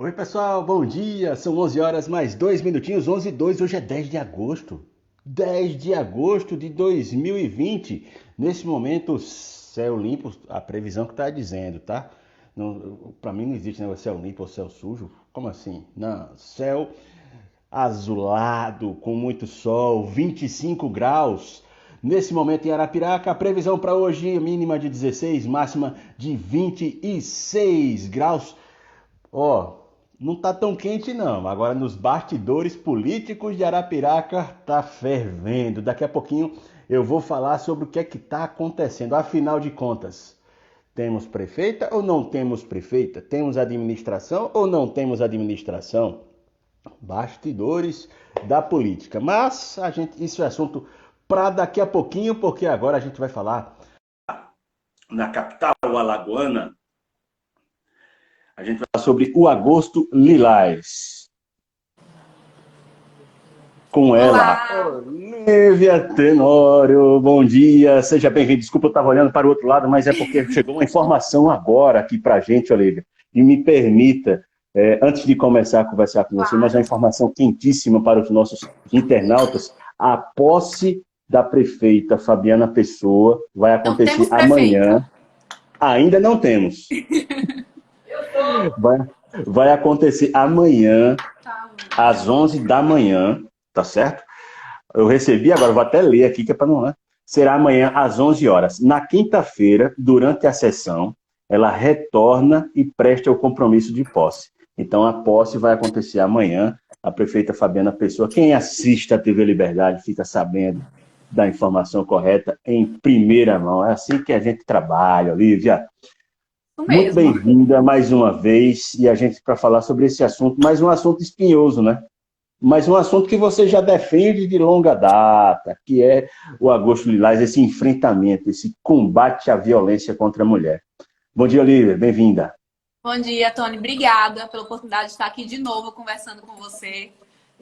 Oi, pessoal, bom dia. São 11 horas mais 2 minutinhos, 11 e 2. Hoje é 10 de agosto. 10 de agosto de 2020. Nesse momento, céu limpo, a previsão que está dizendo, tá? Para mim não existe negócio de céu limpo ou céu sujo. Como assim? Não, céu azulado, com muito sol, 25 graus. Nesse momento em Arapiraca, a previsão para hoje mínima de 16, máxima de 26 graus. Ó, não tá tão quente não. Agora nos bastidores políticos de Arapiraca tá fervendo. Daqui a pouquinho eu vou falar sobre o que é que tá acontecendo. Afinal de contas, temos prefeita ou não temos prefeita? Temos administração ou não temos administração? Bastidores da política. Mas isso é assunto para daqui a pouquinho, porque agora a gente vai falar na capital alagoana. A gente vai falar sobre o Agosto Lilás. Com ela, Olá! Olivia Tenório. Bom dia, seja bem-vindo. Desculpa, eu estava olhando para o outro lado, mas é porque chegou uma informação agora aqui para a gente, Olivia. E me permita, antes de começar a conversar com você, mas uma Claro. informação quentíssima para os nossos internautas. A posse da prefeita Fabiana Pessoa vai Não acontecer temos prefeita. amanhã. Ainda não temos. Vai, vai acontecer amanhã, Tá. às 11 da manhã, tá certo? Eu recebi, agora eu vou até ler aqui, que é para não, né? Será amanhã às 11 horas. Na quinta-feira, durante a sessão, ela retorna e presta o compromisso de posse. Então, a posse vai acontecer amanhã. A prefeita Fabiana Pessoa, quem assiste a TV Liberdade fica sabendo da informação correta em primeira mão. É assim que a gente trabalha, Olivia. Isso Muito mesmo. bem-vinda mais uma vez, e a gente para falar sobre esse assunto, mais um assunto espinhoso, né? Mas um assunto que você já defende de longa data, que é o Agosto Lilás, esse enfrentamento, esse combate à violência contra a mulher. Bom dia, Olivia, bem-vinda. Bom dia, Tony. Obrigada pela oportunidade de estar aqui de novo conversando com você.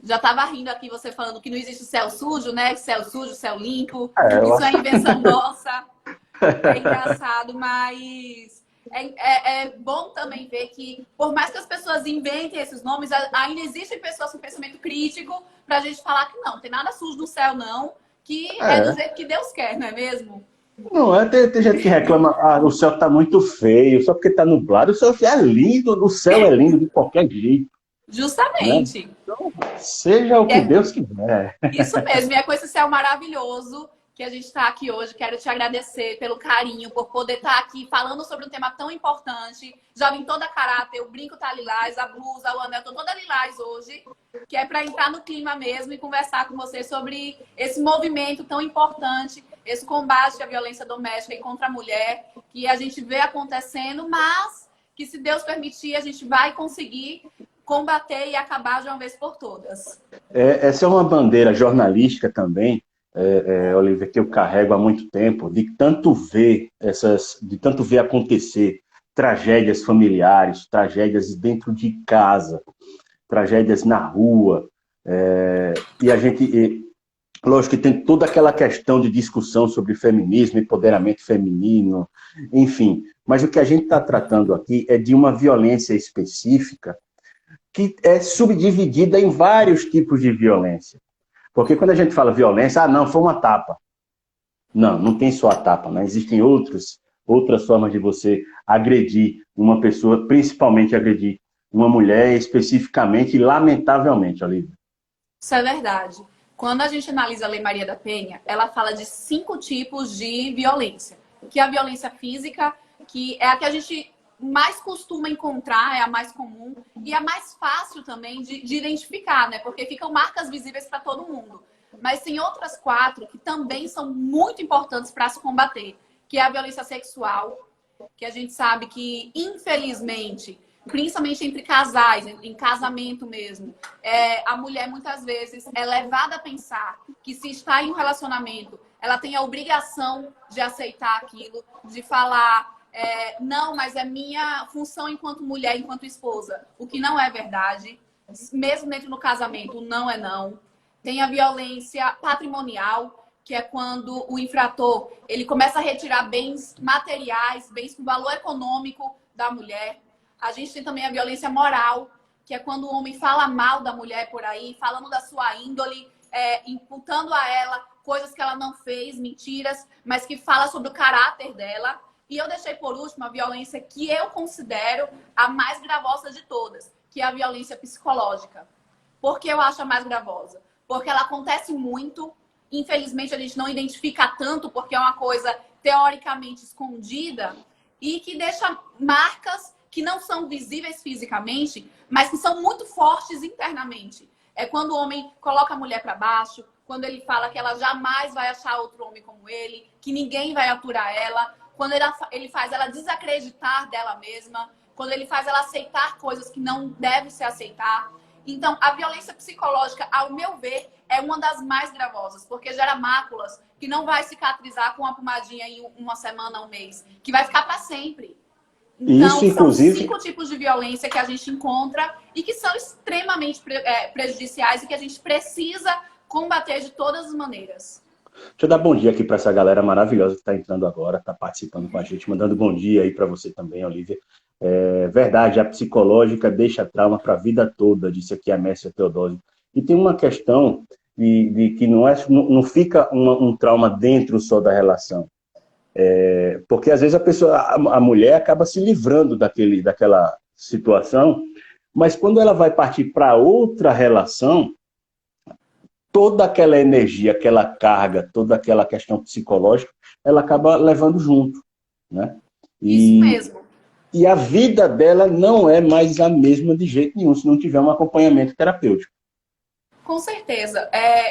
Já estava rindo aqui você falando que não existe céu sujo, né? Céu sujo, céu limpo. Ela. Isso é invenção nossa. É engraçado, mas é bom também ver que, por mais que as pessoas inventem esses nomes, ainda existem pessoas com pensamento crítico para a gente falar que não tem nada sujo no céu, não, que é do É, jeito que Deus quer, não é mesmo? não é? Tem gente que reclama, o céu está muito feio, só porque está nublado. O céu é lindo, o céu é lindo de qualquer jeito, né? Justamente. Seja o que É Deus quiser. isso mesmo, e é com esse céu maravilhoso que a gente está aqui hoje. Quero te agradecer pelo carinho, por poder estar aqui falando sobre um tema tão importante. Já vim toda caráter, o brinco tá lilás, a blusa, o anel, tô toda lilás hoje, que é para entrar no clima mesmo e conversar com você sobre esse movimento tão importante, esse combate à violência doméstica e contra a mulher, que a gente vê acontecendo, mas que, se Deus permitir, a gente vai conseguir combater e acabar de uma vez por todas. Essa é uma bandeira jornalística também, Olivia, que eu carrego há muito tempo, de tanto ver acontecer tragédias familiares, tragédias dentro de casa, tragédias na rua, e a gente, lógico que tem toda aquela questão de discussão sobre feminismo, empoderamento feminino, enfim, mas o que a gente está tratando aqui é de uma violência específica que é subdividida em vários tipos de violência. Porque quando a gente fala violência, não, foi uma tapa. Não, não tem só a tapa, né? Existem outras formas de você agredir uma pessoa, principalmente agredir uma mulher especificamente e lamentavelmente, Olivia. Isso é verdade. Quando a gente analisa a Lei Maria da Penha, ela fala de 5 tipos de violência. Que é a violência física, que é a que a gente mais costuma encontrar, é a mais comum e a mais fácil também de identificar, né? Porque ficam marcas visíveis para todo mundo. Mas tem outras 4 que também são muito importantes para se combater, que é a violência sexual, que a gente sabe que, infelizmente, principalmente entre casais, em casamento mesmo, a mulher muitas vezes é levada a pensar que, se está em um relacionamento, ela tem a obrigação de aceitar aquilo, de falar, não, mas é minha função enquanto mulher, enquanto esposa, o que não é verdade. Mesmo dentro do casamento, não é não. Tem a violência patrimonial, que é quando o infrator ele começa a retirar bens materiais, bens com valor econômico da mulher. A gente tem também a violência moral, que é quando o homem fala mal da mulher por aí, falando da sua índole, imputando a ela coisas que ela não fez, mentiras, mas que fala sobre o caráter dela. E eu deixei por último a violência que eu considero a mais gravosa de todas, que é a violência psicológica. Por que eu acho a mais gravosa? Porque ela acontece muito, infelizmente a gente não identifica tanto, porque é uma coisa teoricamente escondida e que deixa marcas que não são visíveis fisicamente, mas que são muito fortes internamente. É quando o homem coloca a mulher para baixo, quando ele fala que ela jamais vai achar outro homem como ele, que ninguém vai aturar ela, quando ele faz ela desacreditar dela mesma, quando ele faz ela aceitar coisas que não devem se aceitar. Então, a violência psicológica, ao meu ver, é uma das mais gravosas, porque gera máculas que não vai cicatrizar com uma pomadinha em uma semana, um mês, que vai ficar para sempre. Então, Isso, inclusive, são 5 tipos de violência que a gente encontra e que são extremamente prejudiciais e que a gente precisa combater de todas as maneiras. deixa eu dar bom dia aqui para essa galera maravilhosa que está entrando agora, está participando com a gente, mandando bom dia aí para você também, Olivia. É verdade, a psicológica deixa trauma para a vida toda, disse aqui a Mércia Teodósio. E tem uma questão de que não fica um trauma dentro só da relação. Porque às vezes a mulher acaba se livrando daquela situação, mas quando ela vai partir para outra relação, toda aquela energia, aquela carga, toda aquela questão psicológica, ela acaba levando junto, né? Isso mesmo. E a vida dela não é mais a mesma de jeito nenhum, se não tiver um acompanhamento terapêutico. Com certeza.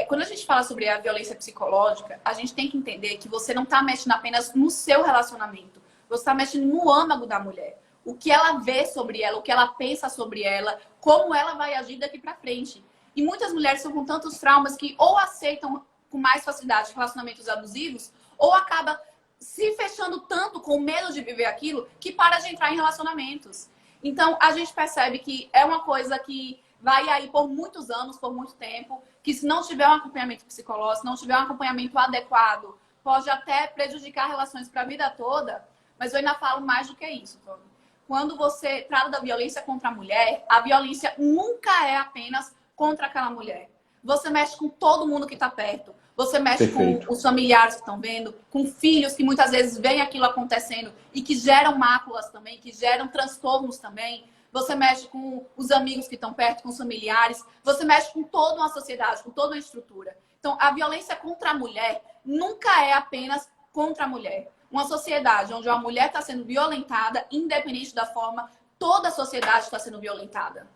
Quando a gente fala sobre a violência psicológica, a gente tem que entender que você não está mexendo apenas no seu relacionamento. Você está mexendo no âmago da mulher. O que ela vê sobre ela, o que ela pensa sobre ela, como ela vai agir daqui para frente. E muitas mulheres estão com tantos traumas que ou aceitam com mais facilidade relacionamentos abusivos, ou acaba se fechando tanto com medo de viver aquilo que para de entrar em relacionamentos. Então, a gente percebe que é uma coisa que vai aí por muitos anos, por muito tempo, que se não tiver um acompanhamento psicológico, se não tiver um acompanhamento adequado, pode até prejudicar relações para a vida toda, mas eu ainda falo mais do que isso, Tony. Quando você trata da violência contra a mulher, a violência nunca é apenas contra aquela mulher. Você mexe com todo mundo que está perto. Você mexe Perfeito. com os familiares que estão vendo, com filhos que muitas vezes veem aquilo acontecendo e que geram máculas também, que geram transtornos também. Você mexe com os amigos que estão perto, com os familiares. Você mexe com toda uma sociedade, com toda uma estrutura. Então, a violência contra a mulher nunca é apenas contra a mulher. Uma sociedade onde a mulher está sendo violentada, independente da forma, toda a sociedade está sendo violentada.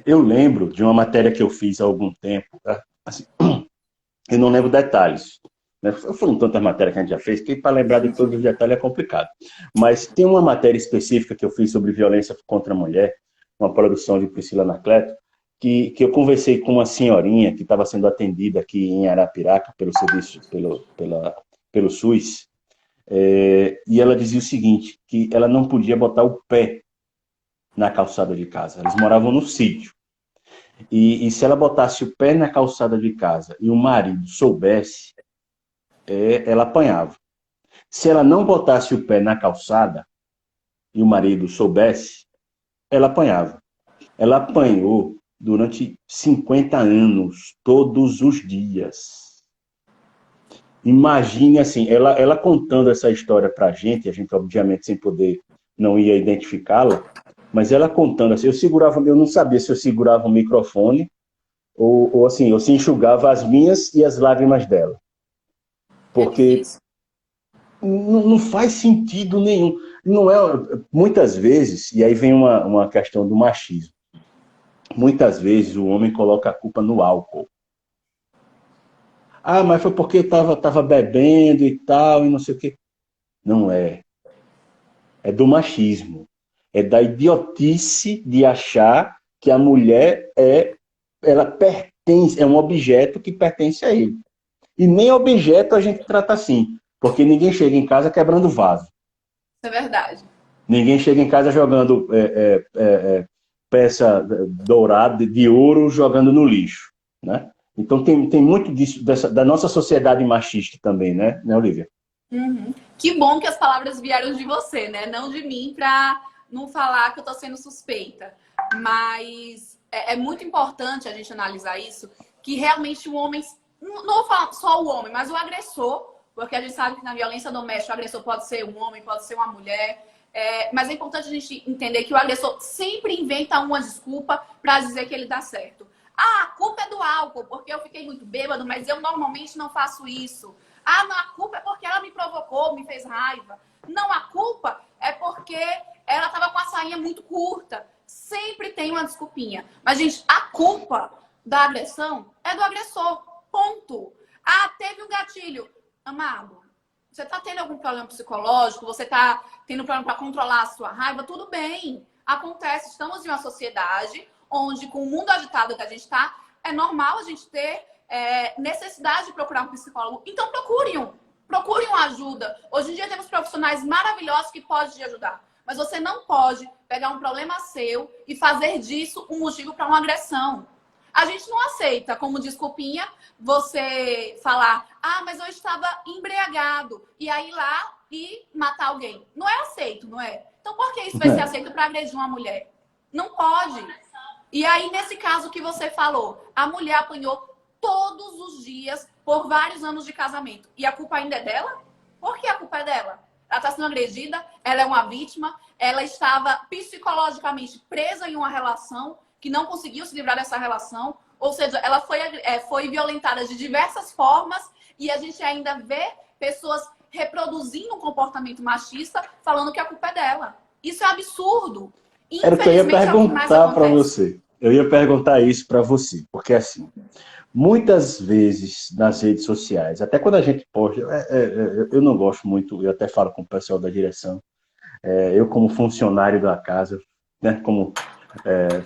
Eu lembro de uma matéria que eu fiz há algum tempo, tá? Assim, eu não lembro detalhes, né? Foram tantas matérias que a gente já fez que para lembrar de todos os detalhes é complicado. Mas tem uma matéria específica que eu fiz sobre violência contra a mulher, uma produção de Priscila Anacleto, que eu conversei com uma senhorinha que estava sendo atendida aqui em Arapiraca pelo serviço, pelo SUS, e ela dizia o seguinte, que ela não podia botar o pé na calçada de casa. Eles moravam no sítio. E se ela botasse o pé na calçada de casa e o marido soubesse, ela apanhava. Se ela não botasse o pé na calçada e o marido soubesse, ela apanhava. Ela apanhou durante 50 anos, todos os dias. Imagine assim, ela contando essa história pra gente, a gente obviamente sem poder, não ia identificá-la, mas ela contando assim, eu não sabia se eu segurava o microfone ou assim, eu se enxugava as minhas e as lágrimas dela. Porque não faz sentido nenhum. Não é, muitas vezes, e aí vem uma questão do machismo, muitas vezes o homem coloca a culpa no álcool. Ah, mas foi porque estava bebendo e tal, e não sei o quê. Não é. É do machismo. É da idiotice de achar que a mulher ela pertence, é um objeto que pertence a ele. E nem objeto a gente trata assim, porque ninguém chega em casa quebrando vaso. Isso é verdade. Ninguém chega em casa jogando peça dourada de ouro jogando no lixo, né? Então tem muito disso da nossa sociedade machista também, né, Olivia? Uhum. Que bom que as palavras vieram de você, né? Não de mim, para não falar que eu tô sendo suspeita. Mas é muito importante a gente analisar isso, que realmente o homem, não vou falar só o homem, mas o agressor, porque a gente sabe que na violência doméstica o agressor pode ser um homem, pode ser uma mulher, mas é importante a gente entender que o agressor sempre inventa uma desculpa para dizer que ele dá certo. Ah, a culpa é do álcool, porque eu fiquei muito bêbado, mas eu normalmente não faço isso. Ah, não, a culpa é porque ela me provocou, me fez raiva. Não, a culpa é porque ela estava com a sainha muito curta. Sempre tem uma desculpinha. Mas, gente, a culpa da agressão é do agressor. Ponto. Ah, teve um gatilho. Amado, você está tendo algum problema psicológico? Você está tendo problema para controlar a sua raiva? Tudo bem. Acontece. Estamos em uma sociedade onde, com o mundo agitado que a gente está, é normal a gente ter necessidade de procurar um psicólogo. Então, procurem uma ajuda. Hoje em dia temos profissionais maravilhosos que podem te ajudar. Mas você não pode pegar um problema seu e fazer disso um motivo para uma agressão. A gente não aceita como desculpinha você falar, ah, mas eu estava embriagado, e aí ir lá e matar alguém. Não é aceito, não é? Então por que isso vai ser aceito para agredir uma mulher? Não pode. E aí, nesse caso que você falou, a mulher apanhou todos os dias por vários anos de casamento. E a culpa ainda é dela? Por que a culpa é dela? Ela está sendo agredida, ela é uma vítima, ela estava psicologicamente presa em uma relação que não conseguiu se livrar dessa relação. Ou seja, ela foi violentada de diversas formas e a gente ainda vê pessoas reproduzindo um comportamento machista falando que a culpa é dela. Isso é absurdo. Era o que eu ia perguntar para você. Eu ia perguntar isso para você, porque assim, muitas vezes nas redes sociais, até quando a gente posta, eu não gosto muito, eu até falo com o pessoal da direção, eu como funcionário da casa, né, como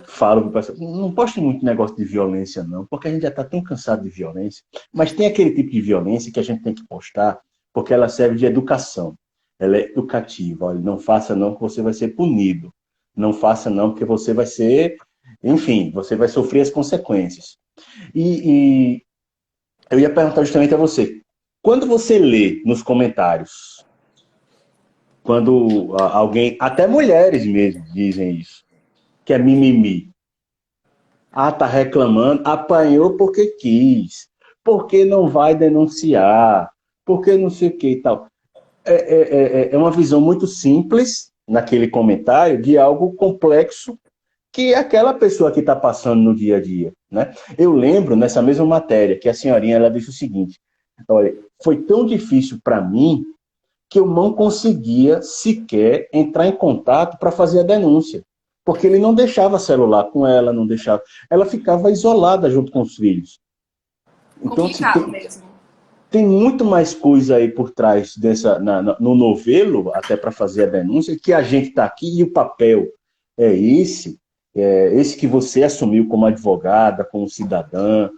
falo com o pessoal, não poste muito negócio de violência não, porque a gente já está tão cansado de violência, mas tem aquele tipo de violência que a gente tem que postar, porque ela serve de educação, ela é educativa, olha, não faça não que você vai ser punido, não faça não porque você vai ser, enfim, você vai sofrer as consequências. E eu ia perguntar justamente a você, quando você lê nos comentários, quando alguém, até mulheres mesmo dizem isso, que é mimimi. Ah, tá reclamando, apanhou porque quis, porque não vai denunciar, porque não sei o que e tal. É uma visão muito simples naquele comentário de algo complexo que aquela pessoa que está passando no dia a dia, né? Eu lembro, nessa mesma matéria, que a senhorinha ela disse o seguinte, olha, foi tão difícil para mim que eu não conseguia sequer entrar em contato para fazer a denúncia, porque ele não deixava celular com ela, não deixava, ela ficava isolada junto com os filhos. Então, complicado mesmo. Tem muito mais coisa aí por trás no novelo, até para fazer a denúncia, que a gente está aqui e o papel é esse que você assumiu como advogada, como cidadã,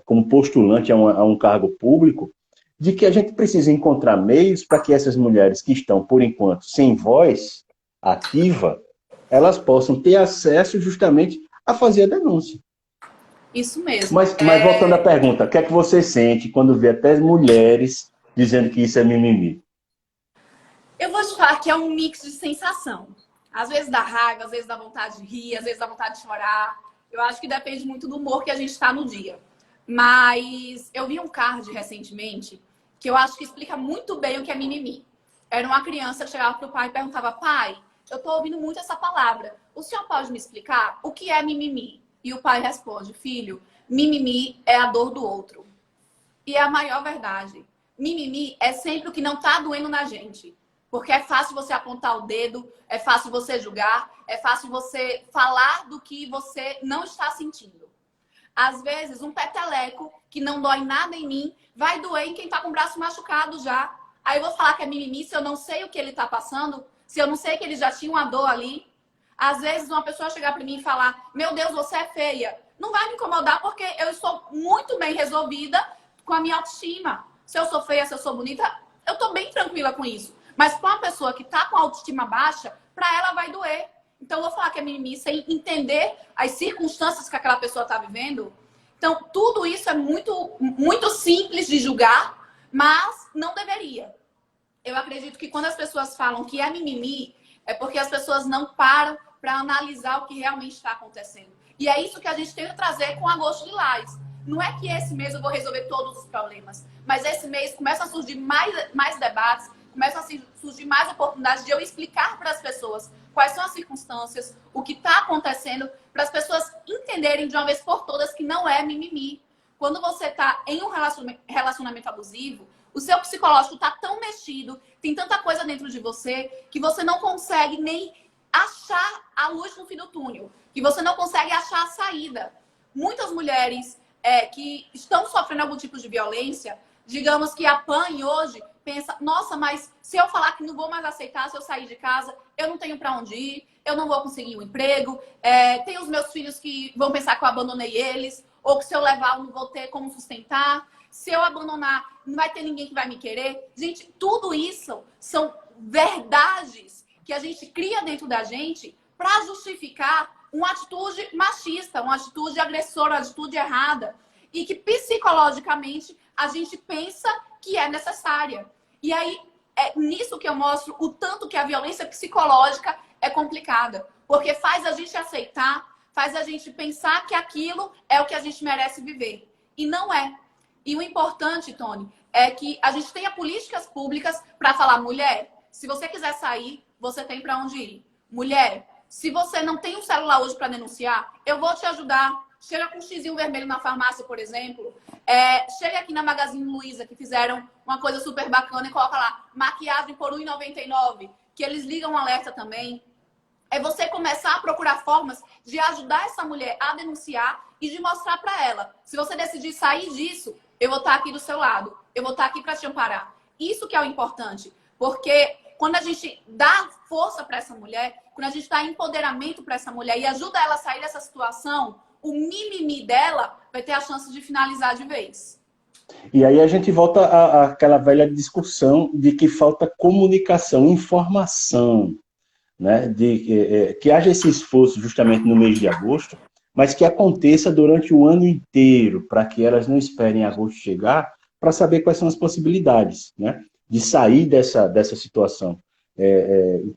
como postulante a um cargo público, de que a gente precisa encontrar meios para que essas mulheres que estão, por enquanto, sem voz ativa, elas possam ter acesso justamente a fazer a denúncia. Isso mesmo. Mas voltando à pergunta, o que é que você sente quando vê até mulheres dizendo que isso é mimimi? Eu vou te falar que é um mix de sensação. Às vezes dá raiva, às vezes dá vontade de rir, às vezes dá vontade de chorar. Eu acho que depende muito do humor que a gente está no dia. Mas eu vi um card recentemente que eu acho que explica muito bem o que é mimimi. Era uma criança que chegava pro pai e perguntava, pai, eu tô ouvindo muito essa palavra. O senhor pode me explicar o que é mimimi? E o pai responde, filho, mimimi é a dor do outro. E é a maior verdade. Mimimi é sempre o que não tá doendo na gente. Porque é fácil você apontar o dedo, é fácil você julgar, é fácil você falar do que você não está sentindo. Às vezes, um peteleco que não dói nada em mim vai doer em quem tá com o braço machucado já. Aí eu vou falar que é mimimi se eu não sei o que ele tá passando, se eu não sei que ele já tinha uma dor ali. Às vezes, uma pessoa chegar para mim e falar, meu Deus, você é feia. Não vai me incomodar porque eu estou muito bem resolvida com a minha autoestima. Se eu sou feia, se eu sou bonita, eu tô bem tranquila com isso. Mas para uma pessoa que tá com a autoestima baixa, para ela vai doer. Então, eu vou falar que é mimimi sem entender as circunstâncias que aquela pessoa está vivendo. Então, tudo isso é muito, muito simples de julgar, mas não deveria. Eu acredito que quando as pessoas falam que é mimimi, é porque as pessoas não param para analisar o que realmente está acontecendo. E é isso que a gente tenta trazer com Agosto Lilás. Não é que esse mês eu vou resolver todos os problemas, mas esse mês começam a surgir mais debates, começam a surgir mais oportunidades de eu explicar para as pessoas quais são as circunstâncias, o que está acontecendo, para as pessoas entenderem de uma vez por todas que não é mimimi. Quando você está em um relacionamento abusivo, o seu psicológico está tão mexido, tem tanta coisa dentro de você, que você não consegue nem achar a luz no fim do túnel, que você não consegue achar a saída. Muitas mulheres que estão sofrendo algum tipo de violência, digamos que apanhem hoje, pensa, nossa, mas se eu falar que não vou mais aceitar, se eu sair de casa, eu não tenho para onde ir, eu não vou conseguir um emprego, tem os meus filhos que vão pensar que eu abandonei eles, ou que se eu levar eu não vou ter como sustentar, se eu abandonar não vai ter ninguém que vai me querer. Gente, tudo isso são verdades que a gente cria dentro da gente para justificar uma atitude machista, uma atitude agressora, uma atitude errada, e que psicologicamente a gente pensa que é necessária. E aí, é nisso que eu mostro o tanto que a violência psicológica é complicada. Porque faz a gente aceitar, faz a gente pensar que aquilo é o que a gente merece viver. E não é. E o importante, Tony, é que a gente tenha políticas públicas para falar, mulher, se você quiser sair, você tem para onde ir. Mulher, se você não tem um celular hoje para denunciar, eu vou te ajudar. Chega com um xizinho vermelho na farmácia, por exemplo. Chega aqui na Magazine Luiza, que fizeram uma coisa super bacana, e coloca lá, maquiagem por R$ 1,99, que eles ligam um alerta também. É você começar a procurar formas de ajudar essa mulher a denunciar e de mostrar para ela. Se você decidir sair disso, eu vou estar aqui do seu lado. Eu vou estar aqui para te amparar. Isso que é o importante. Porque quando a gente dá força para essa mulher, quando a gente dá empoderamento para essa mulher e ajuda ela a sair dessa situação, o mimimi dela vai ter a chance de finalizar de vez. E aí a gente volta àquela velha discussão de que falta comunicação, informação, né? Que haja esse esforço justamente no mês de agosto, mas que aconteça durante o ano inteiro, para que elas não esperem agosto chegar, para saber quais são as possibilidades, né? De sair dessa situação.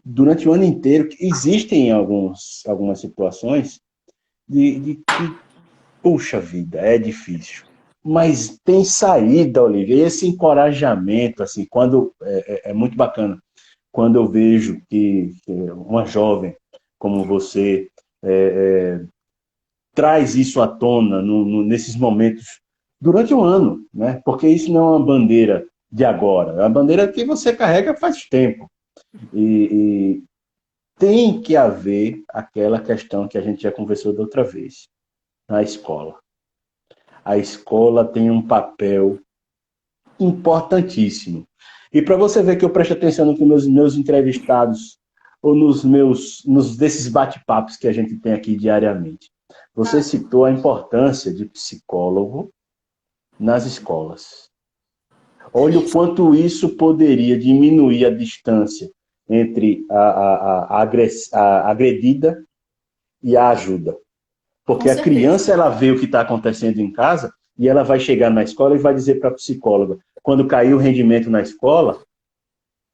Durante o ano inteiro, existem algumas situações de que, puxa vida, é difícil. Mas tem saída, Olivia, e esse encorajamento, assim, quando é muito bacana, quando eu vejo que uma jovem como você traz isso à tona nesses momentos durante o ano, né? Porque isso não é uma bandeira de agora, é uma bandeira que você carrega faz tempo. E tem que haver aquela questão que a gente já conversou da outra vez, na escola. A escola tem um papel importantíssimo. E para você ver que eu presto atenção no que meus entrevistados, ou desses bate-papos que a gente tem aqui diariamente. Você citou a importância de psicólogo nas escolas. Olha o quanto isso poderia diminuir a distância entre a agredida e a ajuda. Porque a criança, ela vê o que está acontecendo em casa e ela vai chegar na escola e vai dizer para a psicóloga, quando cair o rendimento na escola,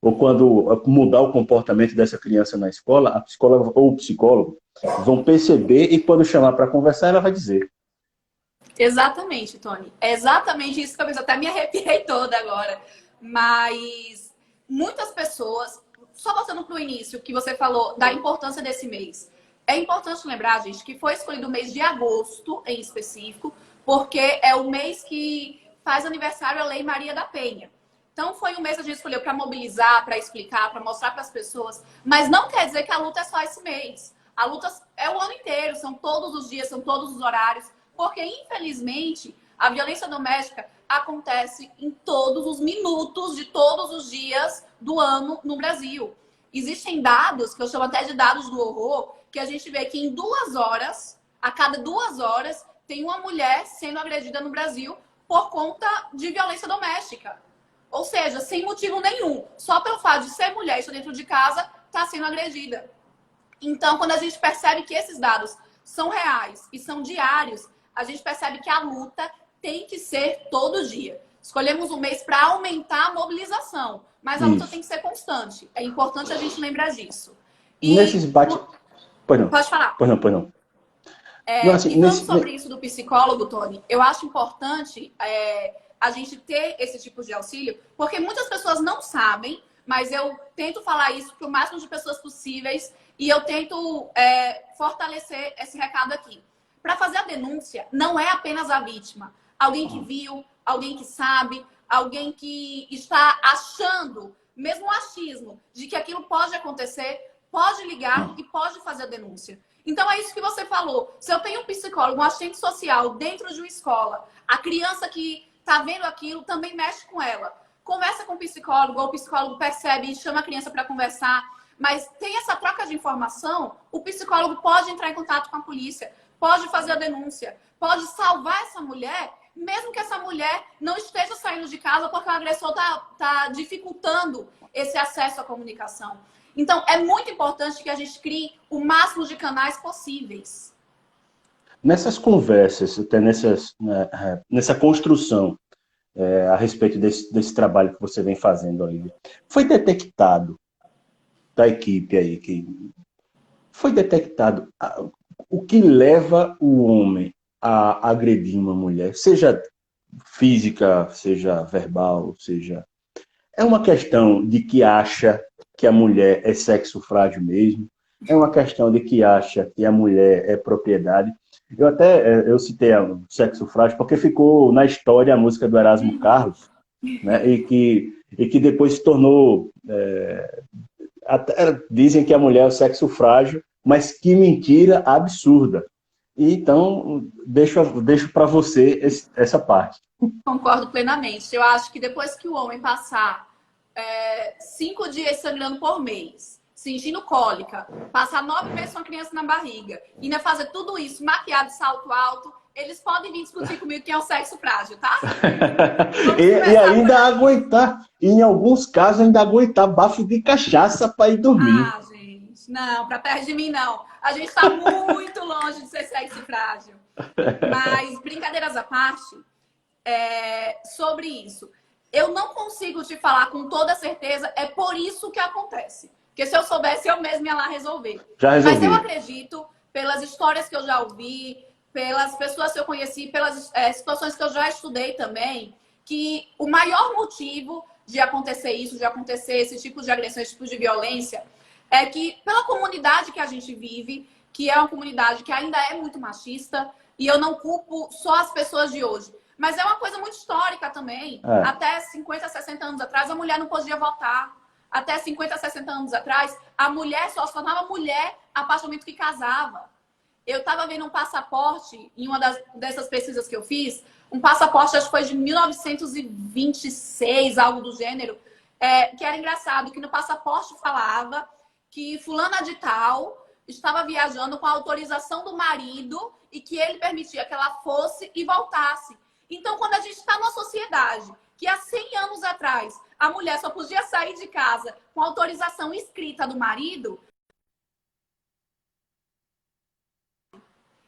ou quando mudar o comportamento dessa criança na escola, a psicóloga ou o psicólogo vão perceber e quando chamar para conversar, ela vai dizer. Exatamente, Tony. É exatamente isso que eu até me arrepiei toda agora. Mas muitas pessoas, só voltando para o início, que você falou da importância desse mês. É importante lembrar, gente, que foi escolhido o mês de agosto, em específico, porque é o mês que faz aniversário a Lei Maria da Penha. Então, foi um mês que a gente escolheu para mobilizar, para explicar, para mostrar para as pessoas. Mas não quer dizer que a luta é só esse mês. A luta é o ano inteiro, são todos os dias, são todos os horários. Porque, infelizmente, a violência doméstica acontece em todos os minutos de todos os dias do ano no Brasil. Existem dados, que eu chamo até de dados do horror, que a gente vê que em 2 horas, a cada 2 horas, tem uma mulher sendo agredida no Brasil por conta de violência doméstica. Ou seja, sem motivo nenhum. Só pelo fato de ser mulher e estar dentro de casa, está sendo agredida. Então, quando a gente percebe que esses dados são reais e são diários, a gente percebe que a luta tem que ser todo dia. Escolhemos um mês para aumentar a mobilização, mas a luta tem que ser constante. É importante a gente lembrar disso. Pois não. Pode falar. Pois não, pois não. Não, assim, E falando sobre isso do psicólogo, Tony, eu acho importante a gente ter esse tipo de auxílio, porque muitas pessoas não sabem, mas eu tento falar isso para o máximo de pessoas possíveis e eu tento fortalecer esse recado aqui. Para fazer a denúncia, não é apenas a vítima. Alguém que viu, alguém que sabe, alguém que está achando, mesmo o achismo, de que aquilo pode acontecer, pode ligar e pode fazer a denúncia. Então, é isso que você falou. Se eu tenho um psicólogo, um assistente social dentro de uma escola, a criança que está vendo aquilo também mexe com ela. Conversa com o psicólogo, ou o psicólogo percebe e chama a criança para conversar. Mas tem essa troca de informação, o psicólogo pode entrar em contato com a polícia, pode fazer a denúncia, pode salvar essa mulher, mesmo que essa mulher não esteja saindo de casa porque o agressor está dificultando esse acesso à comunicação. Então, é muito importante que a gente crie o máximo de canais possíveis. Nessas conversas, até nessa construção a respeito desse trabalho que você vem fazendo, Olivia, foi detectado da equipe aí, que foi detectado o que leva o homem a agredir uma mulher, seja física, seja verbal, seja... É uma questão de que acha que a mulher é sexo frágil mesmo, é uma questão de que acha que a mulher é propriedade. Eu citei o sexo frágil porque ficou na história a música do Erasmo Carlos, né, e que depois se tornou... até dizem que a mulher é o sexo frágil, mas que mentira absurda. E então, deixo para você essa parte. Concordo plenamente. Eu acho que depois que o homem passar 5 dias sangrando por mês, sentindo cólica, passar 9 meses com a criança na barriga, e ainda fazer tudo isso maquiado de salto alto, eles podem vir discutir comigo quem é o sexo frágil, tá? E ainda aguentar, em alguns casos, ainda aguentar bafo de cachaça para ir dormir. Ah, gente, não, para perto de mim não. A gente está muito longe de ser sexo frágil. Mas, brincadeiras à parte, sobre isso. Eu não consigo te falar com toda certeza, é por isso que acontece. Porque se eu soubesse, eu mesma ia lá resolver. Já resolvi. Mas eu acredito, pelas histórias que eu já ouvi, pelas pessoas que eu conheci, pelas situações que eu já estudei também, que o maior motivo de acontecer isso, de acontecer esse tipo de agressão, esse tipo de violência, é que pela comunidade que a gente vive, que é uma comunidade que ainda é muito machista, e eu não culpo só as pessoas de hoje, mas é uma coisa muito histórica também. Até 50, 60 anos atrás, a mulher não podia votar. Até 50, 60 anos atrás, a mulher só se tornava mulher a partir do momento que casava. Eu estava vendo um passaporte, em uma dessas pesquisas que eu fiz, um passaporte, acho que foi de 1926, algo do gênero, que era engraçado, que no passaporte falava que fulana de tal estava viajando com a autorização do marido e que ele permitia que ela fosse e voltasse. Então, quando a gente está numa sociedade que há 100 anos atrás a mulher só podia sair de casa com autorização escrita do marido,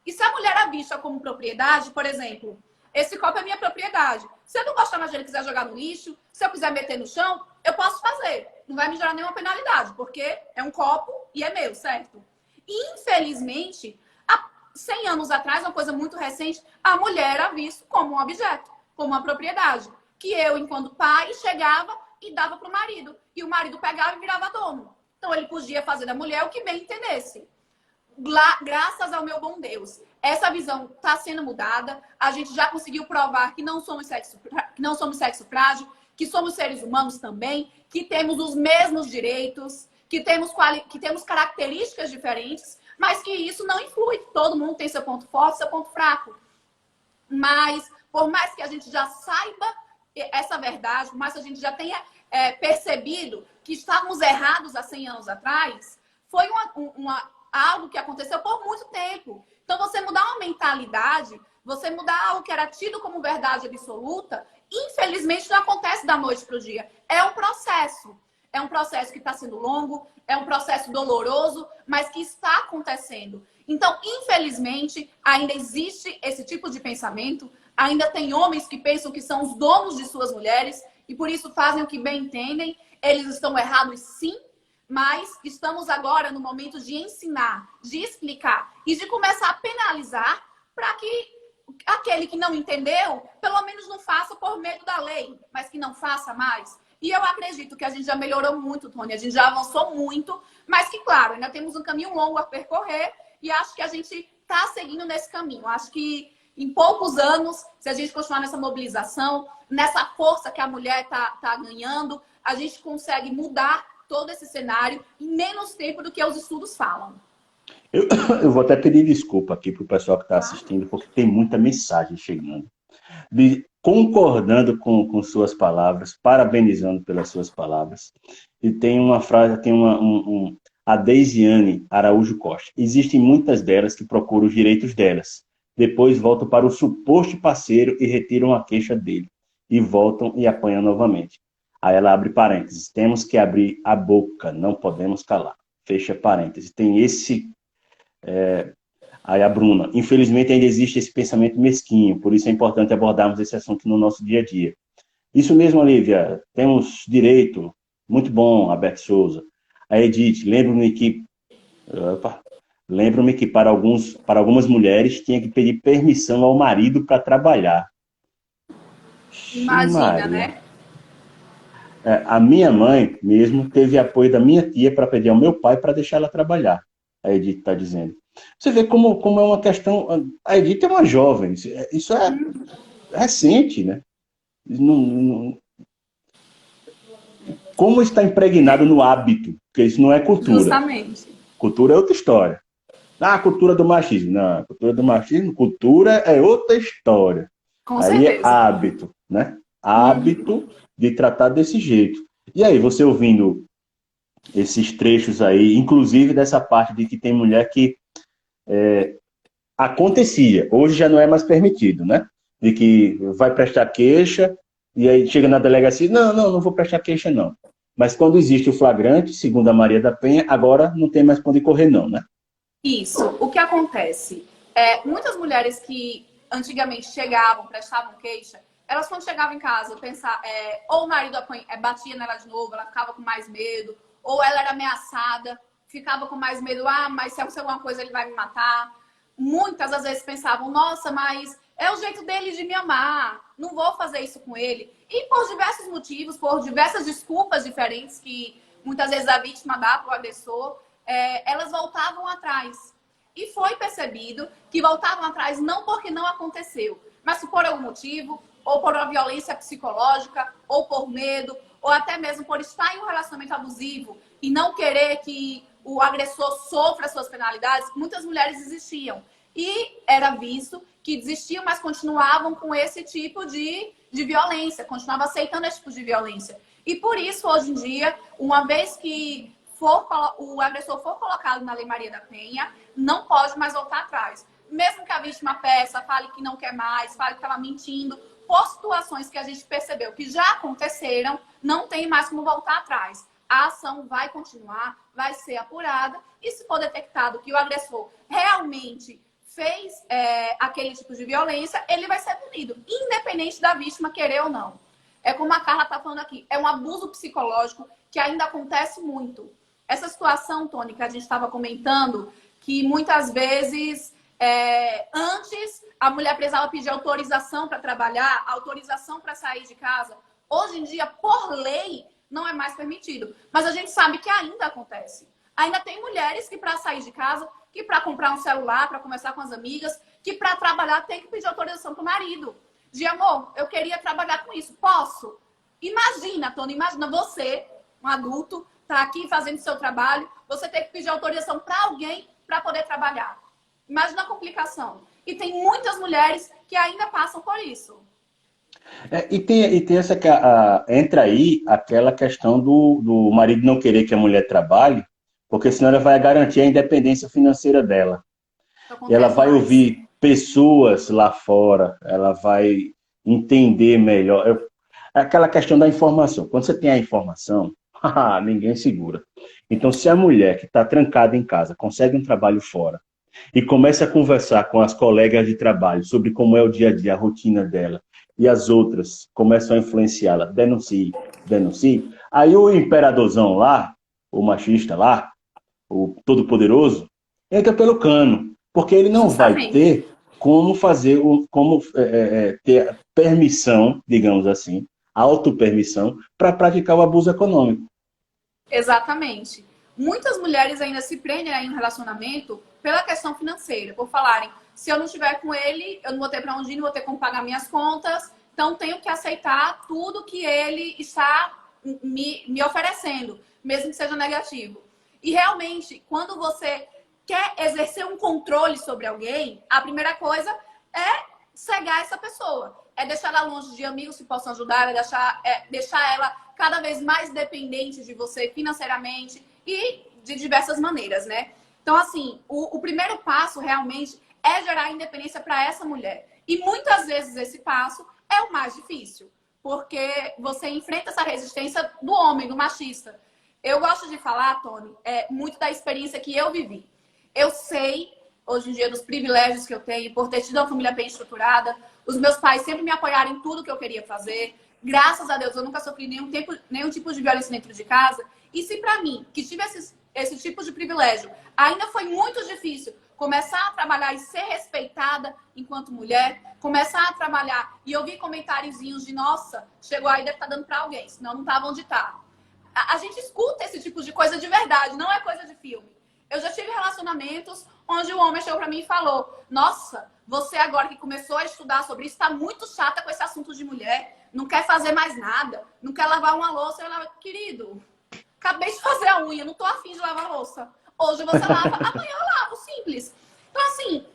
e se a mulher é vista como propriedade, por exemplo, esse copo é minha propriedade. Se eu não gostar mais dele e quiser jogar no lixo, se eu quiser meter no chão, eu posso fazer. Não vai me gerar nenhuma penalidade, porque é um copo e é meu, certo? E, infelizmente, há 100 anos atrás, uma coisa muito recente, a mulher era vista como um objeto, como uma propriedade. Que eu, enquanto pai, chegava e dava para o marido. E o marido pegava e virava dono. Então, ele podia fazer da mulher o que bem entendesse. Graças ao meu bom Deus, essa visão está sendo mudada. A gente já conseguiu provar que não somos sexo frágil, que somos seres humanos também, que temos os mesmos direitos, que temos características diferentes, mas que isso não influi. Todo mundo tem seu ponto forte, seu ponto fraco. Mas, por mais que a gente já saiba essa verdade, por mais que a gente já tenha percebido que estávamos errados há 100 anos atrás, foi algo que aconteceu por muito tempo. Então, você mudar uma mentalidade, você mudar algo que era tido como verdade absoluta, infelizmente não acontece da noite para o dia. É um processo. É um processo que está sendo longo, é um processo doloroso, mas que está acontecendo. Então, infelizmente, ainda existe esse tipo de pensamento, ainda tem homens que pensam que são os donos de suas mulheres e por isso fazem o que bem entendem. Eles estão errados, sim, Mas estamos agora no momento de ensinar, de explicar e de começar a penalizar para que aquele que não entendeu, pelo menos não faça por medo da lei, mas que não faça mais. E eu acredito que a gente já melhorou muito, Tony, a gente já avançou muito, mas que, claro, ainda temos um caminho longo a percorrer e acho que a gente está seguindo nesse caminho. Acho que em poucos anos, se a gente continuar nessa mobilização, nessa força que a mulher tá ganhando, a gente consegue mudar todo esse cenário em menos tempo do que os estudos falam. Eu vou até pedir desculpa aqui para o pessoal que está assistindo, porque tem muita mensagem chegando. Concordando com suas palavras, parabenizando pelas suas palavras. E tem uma frase, tem a Deisiane Araújo Costa. Existem muitas delas que procuram os direitos delas. Depois voltam para o suposto parceiro e retiram a queixa dele. E voltam e apanham novamente. Aí ela abre parênteses. Temos que abrir a boca, não podemos calar. Fecha parênteses. Tem esse... Aí a Bruna, infelizmente ainda existe esse pensamento mesquinho, por isso é importante abordarmos esse assunto no nosso dia a dia. Isso mesmo, Olivia, temos direito, muito bom, Alberto Souza. A Edith, lembro-me que para algumas mulheres tinha que pedir permissão ao marido para trabalhar. Imagina, né? A minha mãe mesmo teve apoio da minha tia para pedir ao meu pai para deixar ela trabalhar. A Edith está dizendo. Você vê como é uma questão... A Edith é uma jovem, isso é recente, né? Como está impregnado no hábito, porque isso não é cultura. Justamente. Cultura é outra história. A cultura do machismo. Não, cultura do machismo, cultura é outra história. Com aí certeza. É hábito, né? Hábito de tratar desse jeito. E aí, você ouvindo esses trechos aí, inclusive dessa parte de que tem mulher que acontecia, hoje já não é mais permitido, né? De que vai prestar queixa e aí chega na delegacia, não vou prestar queixa não. Mas quando existe o flagrante, segundo a Maria da Penha, agora não tem mais pra onde correr não, né? Isso. O que acontece? Muitas mulheres que antigamente chegavam, prestavam queixa, elas quando chegavam em casa, ou o marido batia nela de novo, ela ficava com mais medo, ou ela era ameaçada, ficava com mais medo, mas se acontecer alguma coisa ele vai me matar. Muitas às vezes pensavam, nossa, mas é o jeito dele de me amar, não vou fazer isso com ele. E por diversos motivos, por diversas desculpas diferentes que muitas vezes a vítima dá para o agressor, elas voltavam atrás. E foi percebido que voltavam atrás não porque não aconteceu, mas por algum motivo, ou por uma violência psicológica, ou por medo, ou até mesmo por estar em um relacionamento abusivo e não querer que o agressor sofra suas penalidades. Muitas mulheres desistiam. E era visto que desistiam, mas continuavam com esse tipo de violência, continuavam aceitando esse tipo de violência. E por isso, hoje em dia, uma vez que o agressor for colocado na Lei Maria da Penha, não pode mais voltar atrás. Mesmo que a vítima peça, fale que não quer mais, fale que estava mentindo, por situações que a gente percebeu que já aconteceram, não tem mais como voltar atrás. A ação vai continuar, vai ser apurada, e se for detectado que o agressor realmente fez aquele tipo de violência, ele vai ser punido, independente da vítima querer ou não. É como a Carla está falando aqui, é um abuso psicológico que ainda acontece muito. Essa situação, Tony, que a gente estava comentando, que muitas vezes, antes, a mulher precisava pedir autorização para trabalhar, autorização para sair de casa. Hoje em dia, por lei, não é mais permitido. Mas a gente sabe que ainda acontece. Ainda tem mulheres que para sair de casa, que para comprar um celular, para conversar com as amigas, que para trabalhar tem que pedir autorização para o marido. De amor, eu queria trabalhar com isso. Posso? Imagina, Tony, imagina você, um adulto, tá aqui fazendo seu trabalho, você tem que pedir autorização para alguém para poder trabalhar. Imagina a complicação. E tem muitas mulheres que ainda passam por isso. E tem essa entra aí aquela questão do marido não querer que a mulher trabalhe, porque senão ela vai garantir a independência financeira dela. E ela vai ouvir pessoas lá fora, ela vai entender melhor. É aquela questão da informação. Quando você tem a informação, ninguém segura. Então, se a mulher que está trancada em casa consegue um trabalho fora e começa a conversar com as colegas de trabalho sobre como é o dia a dia, a rotina dela, e as outras começam a influenciá-la, denuncie. Aí o imperadorzão lá o machista lá, o todo-poderoso, entra pelo cano, porque ele não vai Justamente. ter como fazer, como ter permissão, digamos assim, autopermissão, para praticar o abuso econômico. Exatamente. Muitas mulheres ainda se prendem em um relacionamento pela questão financeira, por falarem, se eu não estiver com ele, eu não vou ter para onde ir, não vou ter como pagar minhas contas, então tenho que aceitar tudo que ele está me oferecendo, mesmo que seja negativo. E realmente, quando você quer exercer um controle sobre alguém, a primeira coisa é cegar essa pessoa. É deixar ela longe de amigos que possam ajudar, deixar ela cada vez mais dependente de você financeiramente e de diversas maneiras, né? Então, assim, o primeiro passo realmente é gerar independência para essa mulher. E muitas vezes esse passo é o mais difícil, porque você enfrenta essa resistência do homem, do machista. Eu gosto de falar, Tony, muito da experiência que eu vivi. Eu sei, hoje em dia, dos privilégios que eu tenho, por ter tido uma família bem estruturada. Os meus pais sempre me apoiaram em tudo que eu queria fazer. Graças a Deus, eu nunca sofri nenhum tipo de violência dentro de casa. E se para mim, que tive esse tipo de privilégio, ainda foi muito difícil começar a trabalhar e ser respeitada enquanto mulher, começar a trabalhar e ouvir comentáriozinhos de nossa, chegou aí, deve estar dando para alguém, senão não estava onde está. A gente escuta esse tipo de coisa de verdade, não é coisa de filme. Eu já tive relacionamentos onde o homem chegou para mim e falou: nossa, você agora que começou a estudar sobre isso, está muito chata com esse assunto de mulher, não quer fazer mais nada, não quer lavar uma louça. Eu lavo, querido, acabei de fazer a unha, não tô afim de lavar a louça. Hoje você lava, amanhã eu lavo, simples. Então, assim,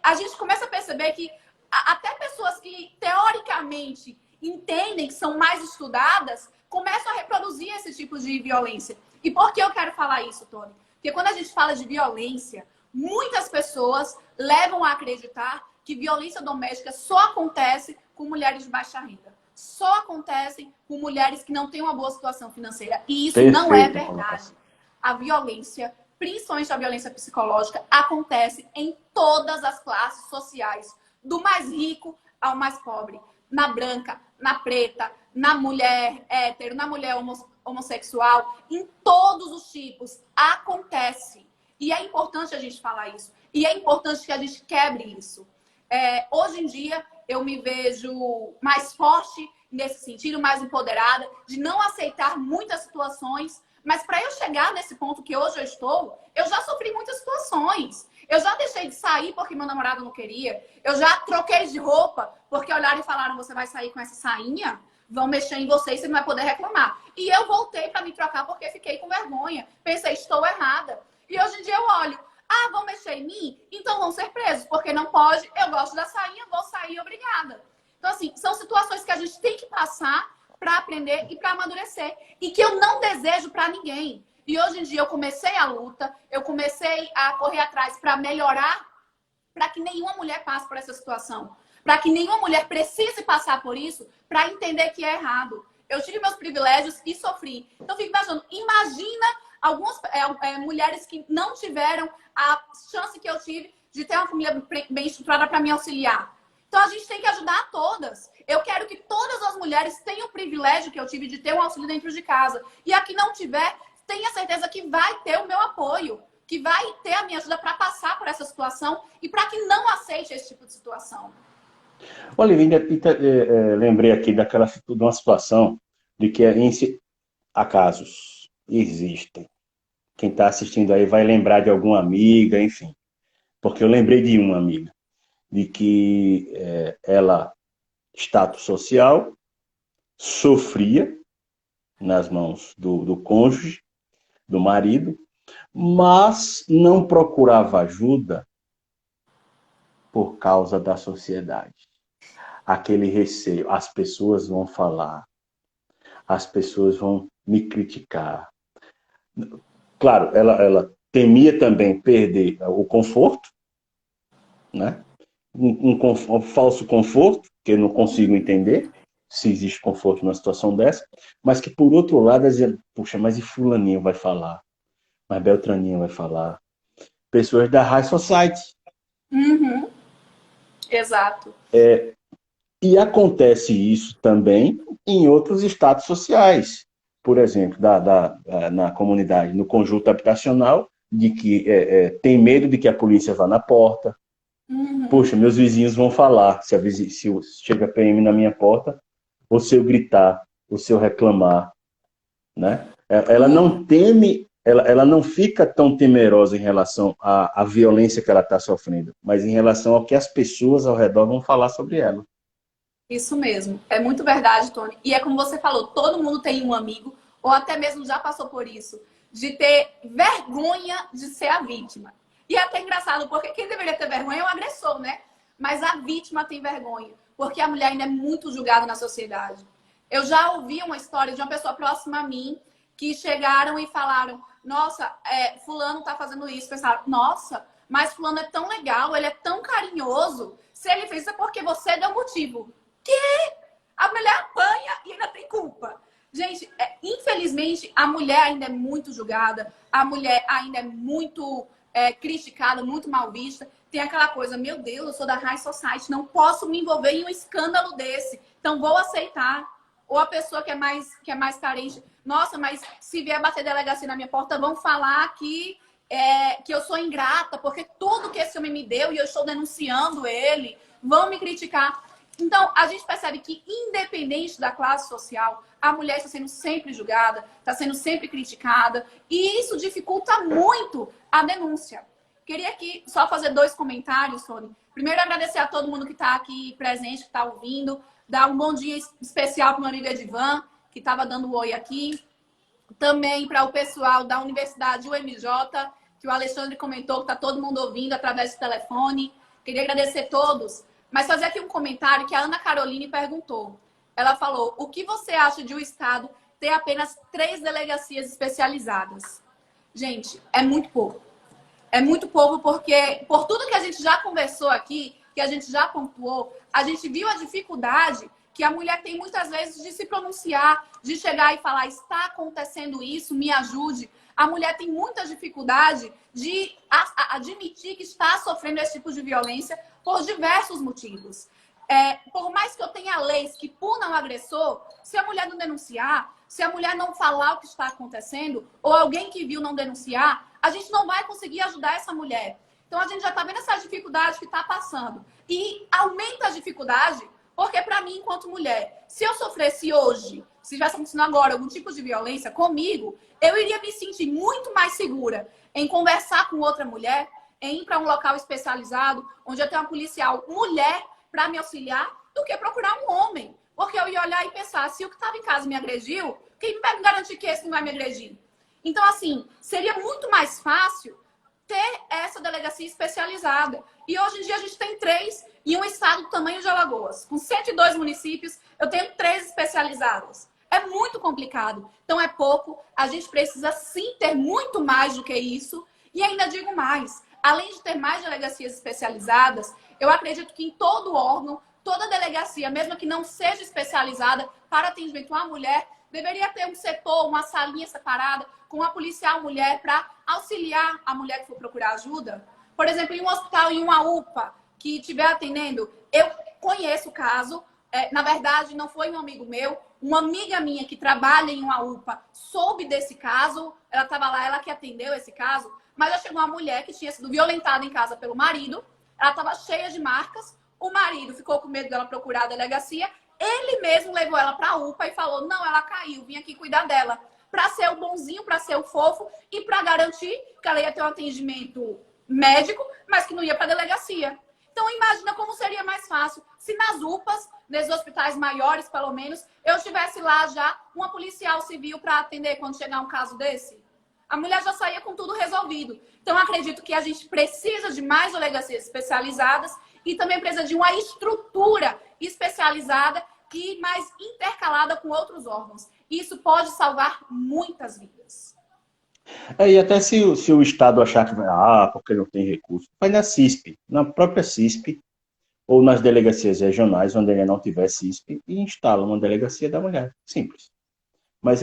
a gente começa a perceber que até pessoas que, teoricamente, entendem que são mais estudadas, começam a reproduzir esse tipo de violência. E por que eu quero falar isso, Tony? Porque quando a gente fala de violência, muitas pessoas levam a acreditar que violência doméstica só acontece com mulheres de baixa renda. Só acontecem com mulheres que não têm uma boa situação financeira. E isso não é Perfeita verdade. colocação. A violência, principalmente a violência psicológica, acontece em todas as classes sociais, do mais rico ao mais pobre, na branca, na preta, na mulher hétero, na mulher homossexual, em todos os tipos, acontece. E é importante a gente falar isso. E é importante que a gente quebre isso. Hoje em dia, eu me vejo mais forte nesse sentido, mais empoderada, de não aceitar muitas situações. Mas para eu chegar nesse ponto que hoje eu estou, eu já sofri muitas situações. Eu já deixei de sair porque meu namorado não queria. Eu já troquei de roupa porque olharam e falaram: você vai sair com essa sainha? Vão mexer em você e você não vai poder reclamar. E eu voltei para me trocar porque fiquei com vergonha. Pensei, estou errada. E hoje em dia eu olho: ah, vão mexer em mim? Então vão ser presos, porque não pode. Eu gosto da sainha, vou sair, obrigada. Então, assim, são situações que a gente tem que passar para aprender e para amadurecer. E que eu não desejo para ninguém. E hoje em dia eu comecei a luta, eu comecei a correr atrás para melhorar, para que nenhuma mulher passe por essa situação. Para que nenhuma mulher precise passar por isso para entender que é errado. Eu tive meus privilégios e sofri. Então, fico imaginando, imagina algumas mulheres que não tiveram a chance que eu tive de ter uma família bem estruturada para me auxiliar. Então, a gente tem que ajudar todas. Eu quero que todas as mulheres tenham o privilégio que eu tive de ter um auxílio dentro de casa. E a que não tiver, tenha certeza que vai ter o meu apoio, que vai ter a minha ajuda para passar por essa situação e para que não aceite esse tipo de situação. Olha, lembrei aqui de uma situação de que há casos, existem. Quem está assistindo aí vai lembrar de alguma amiga, enfim. Porque eu lembrei de uma amiga, de que ela, status social, sofria nas mãos do cônjuge, do marido, mas não procurava ajuda por causa da sociedade. Aquele receio, as pessoas vão falar, as pessoas vão me criticar. Claro, ela temia também perder o conforto, né? Um falso conforto, que eu não consigo entender se existe conforto numa situação dessa, mas que, por outro lado, dizia: puxa, mas e fulaninho vai falar? Mas Beltraninho vai falar? Pessoas da High Society. Uhum, exato. E acontece isso também em outros estados sociais. por exemplo, na comunidade, no conjunto habitacional, de que tem medo de que a polícia vá na porta. Poxa, meus vizinhos vão falar se chega PM na minha porta, ou se eu gritar, ou se eu reclamar, né? Ela não teme, ela não fica tão temerosa em relação à violência que ela está sofrendo, mas em relação ao que as pessoas ao redor vão falar sobre ela. Isso mesmo, é muito verdade, Tony. E é como você falou, todo mundo tem um amigo, ou até mesmo já passou por isso, de ter vergonha de ser a vítima. E é até engraçado, porque quem deveria ter vergonha é o agressor, né? Mas a vítima tem vergonha, porque a mulher ainda é muito julgada na sociedade. Eu já ouvi uma história de uma pessoa próxima a mim, que chegaram e falaram, nossa, fulano tá fazendo isso. Pensaram, nossa, mas fulano é tão legal, ele é tão carinhoso. Se ele fez isso é porque você deu motivo. Que a mulher apanha e ainda tem culpa. Gente, infelizmente, a mulher ainda é muito julgada, a mulher ainda é muito criticada, muito mal vista. Tem aquela coisa, meu Deus, eu sou da High Society, não posso me envolver em um escândalo desse, então vou aceitar. Ou a pessoa que é mais carente, nossa, mas se vier bater delegacia na minha porta, vão falar que eu sou ingrata, porque tudo que esse homem me deu e eu estou denunciando ele, vão me criticar. Então, a gente percebe que, independente da classe social, a mulher está sendo sempre julgada, está sendo sempre criticada, e isso dificulta muito a denúncia. Queria aqui só fazer 2 comentários, Tony. Primeiro, agradecer a todo mundo que está aqui presente, que está ouvindo, dar um bom dia especial para o meu amigo Edivan, que estava dando um oi aqui. Também para o pessoal da Universidade UMJ, que o Alexandre comentou que está todo mundo ouvindo através do telefone. Queria agradecer a todos. Mas fazer aqui um comentário que a Ana Caroline perguntou. Ela falou, o que você acha de o Estado ter apenas 3 delegacias especializadas? Gente, é muito pouco. É muito pouco porque, por tudo que a gente já conversou aqui, que a gente já pontuou, a gente viu a dificuldade que a mulher tem muitas vezes de se pronunciar, de chegar e falar, está acontecendo isso, me ajude. A mulher tem muita dificuldade de admitir que está sofrendo esse tipo de violência por diversos motivos. Por mais que eu tenha leis que punam o agressor, se a mulher não denunciar, se a mulher não falar o que está acontecendo, ou alguém que viu não denunciar, a gente não vai conseguir ajudar essa mulher. Então, a gente já está vendo essa dificuldade que está passando. E aumenta a dificuldade, porque para mim, enquanto mulher, se eu sofresse hoje, se estivesse acontecendo agora algum tipo de violência comigo, eu iria me sentir muito mais segura em conversar com outra mulher, em ir para um local especializado, onde eu tenho uma policial mulher para me auxiliar, do que procurar um homem. Porque eu ia olhar e pensar, se o que estava em casa me agrediu, quem vai me garantir que esse não vai me agredir? Então, assim, seria muito mais fácil ter essa delegacia especializada. E hoje em dia a gente tem 3 em um estado do tamanho de Alagoas. Com 102 municípios, eu tenho 3 especializadas. É muito complicado. Então é pouco. A gente precisa sim ter muito mais do que isso. E ainda digo mais. Além de ter mais delegacias especializadas, eu acredito que em todo órgão, toda delegacia, mesmo que não seja especializada para atendimento à mulher, deveria ter um setor, uma salinha separada com uma policial mulher para auxiliar a mulher que for procurar ajuda. Por exemplo, em um hospital, em uma UPA que estiver atendendo, eu conheço o caso, na verdade não foi um amigo meu, uma amiga minha que trabalha em uma UPA soube desse caso, ela estava lá, ela que atendeu esse caso, mas já chegou uma mulher que tinha sido violentada em casa pelo marido, ela estava cheia de marcas, o marido ficou com medo dela procurar a delegacia, ele mesmo levou ela para a UPA e falou, não, ela caiu, vim aqui cuidar dela, para ser o bonzinho, para ser o fofo e para garantir que ela ia ter um atendimento médico, mas que não ia para a delegacia. Então, imagina como seria mais fácil se nas UPAs, nesses hospitais maiores, pelo menos, eu tivesse lá já uma policial civil para atender quando chegar um caso desse. A mulher já saía com tudo resolvido. Então, acredito que a gente precisa de mais delegacias especializadas e também precisa de uma estrutura especializada e mais intercalada com outros órgãos. Isso pode salvar muitas vidas. E até se o Estado achar que vai, porque não tem recurso, vai na CISP, na própria CISP, ou nas delegacias regionais, onde ele não tiver CISP, e instala uma delegacia da mulher. Simples. Mas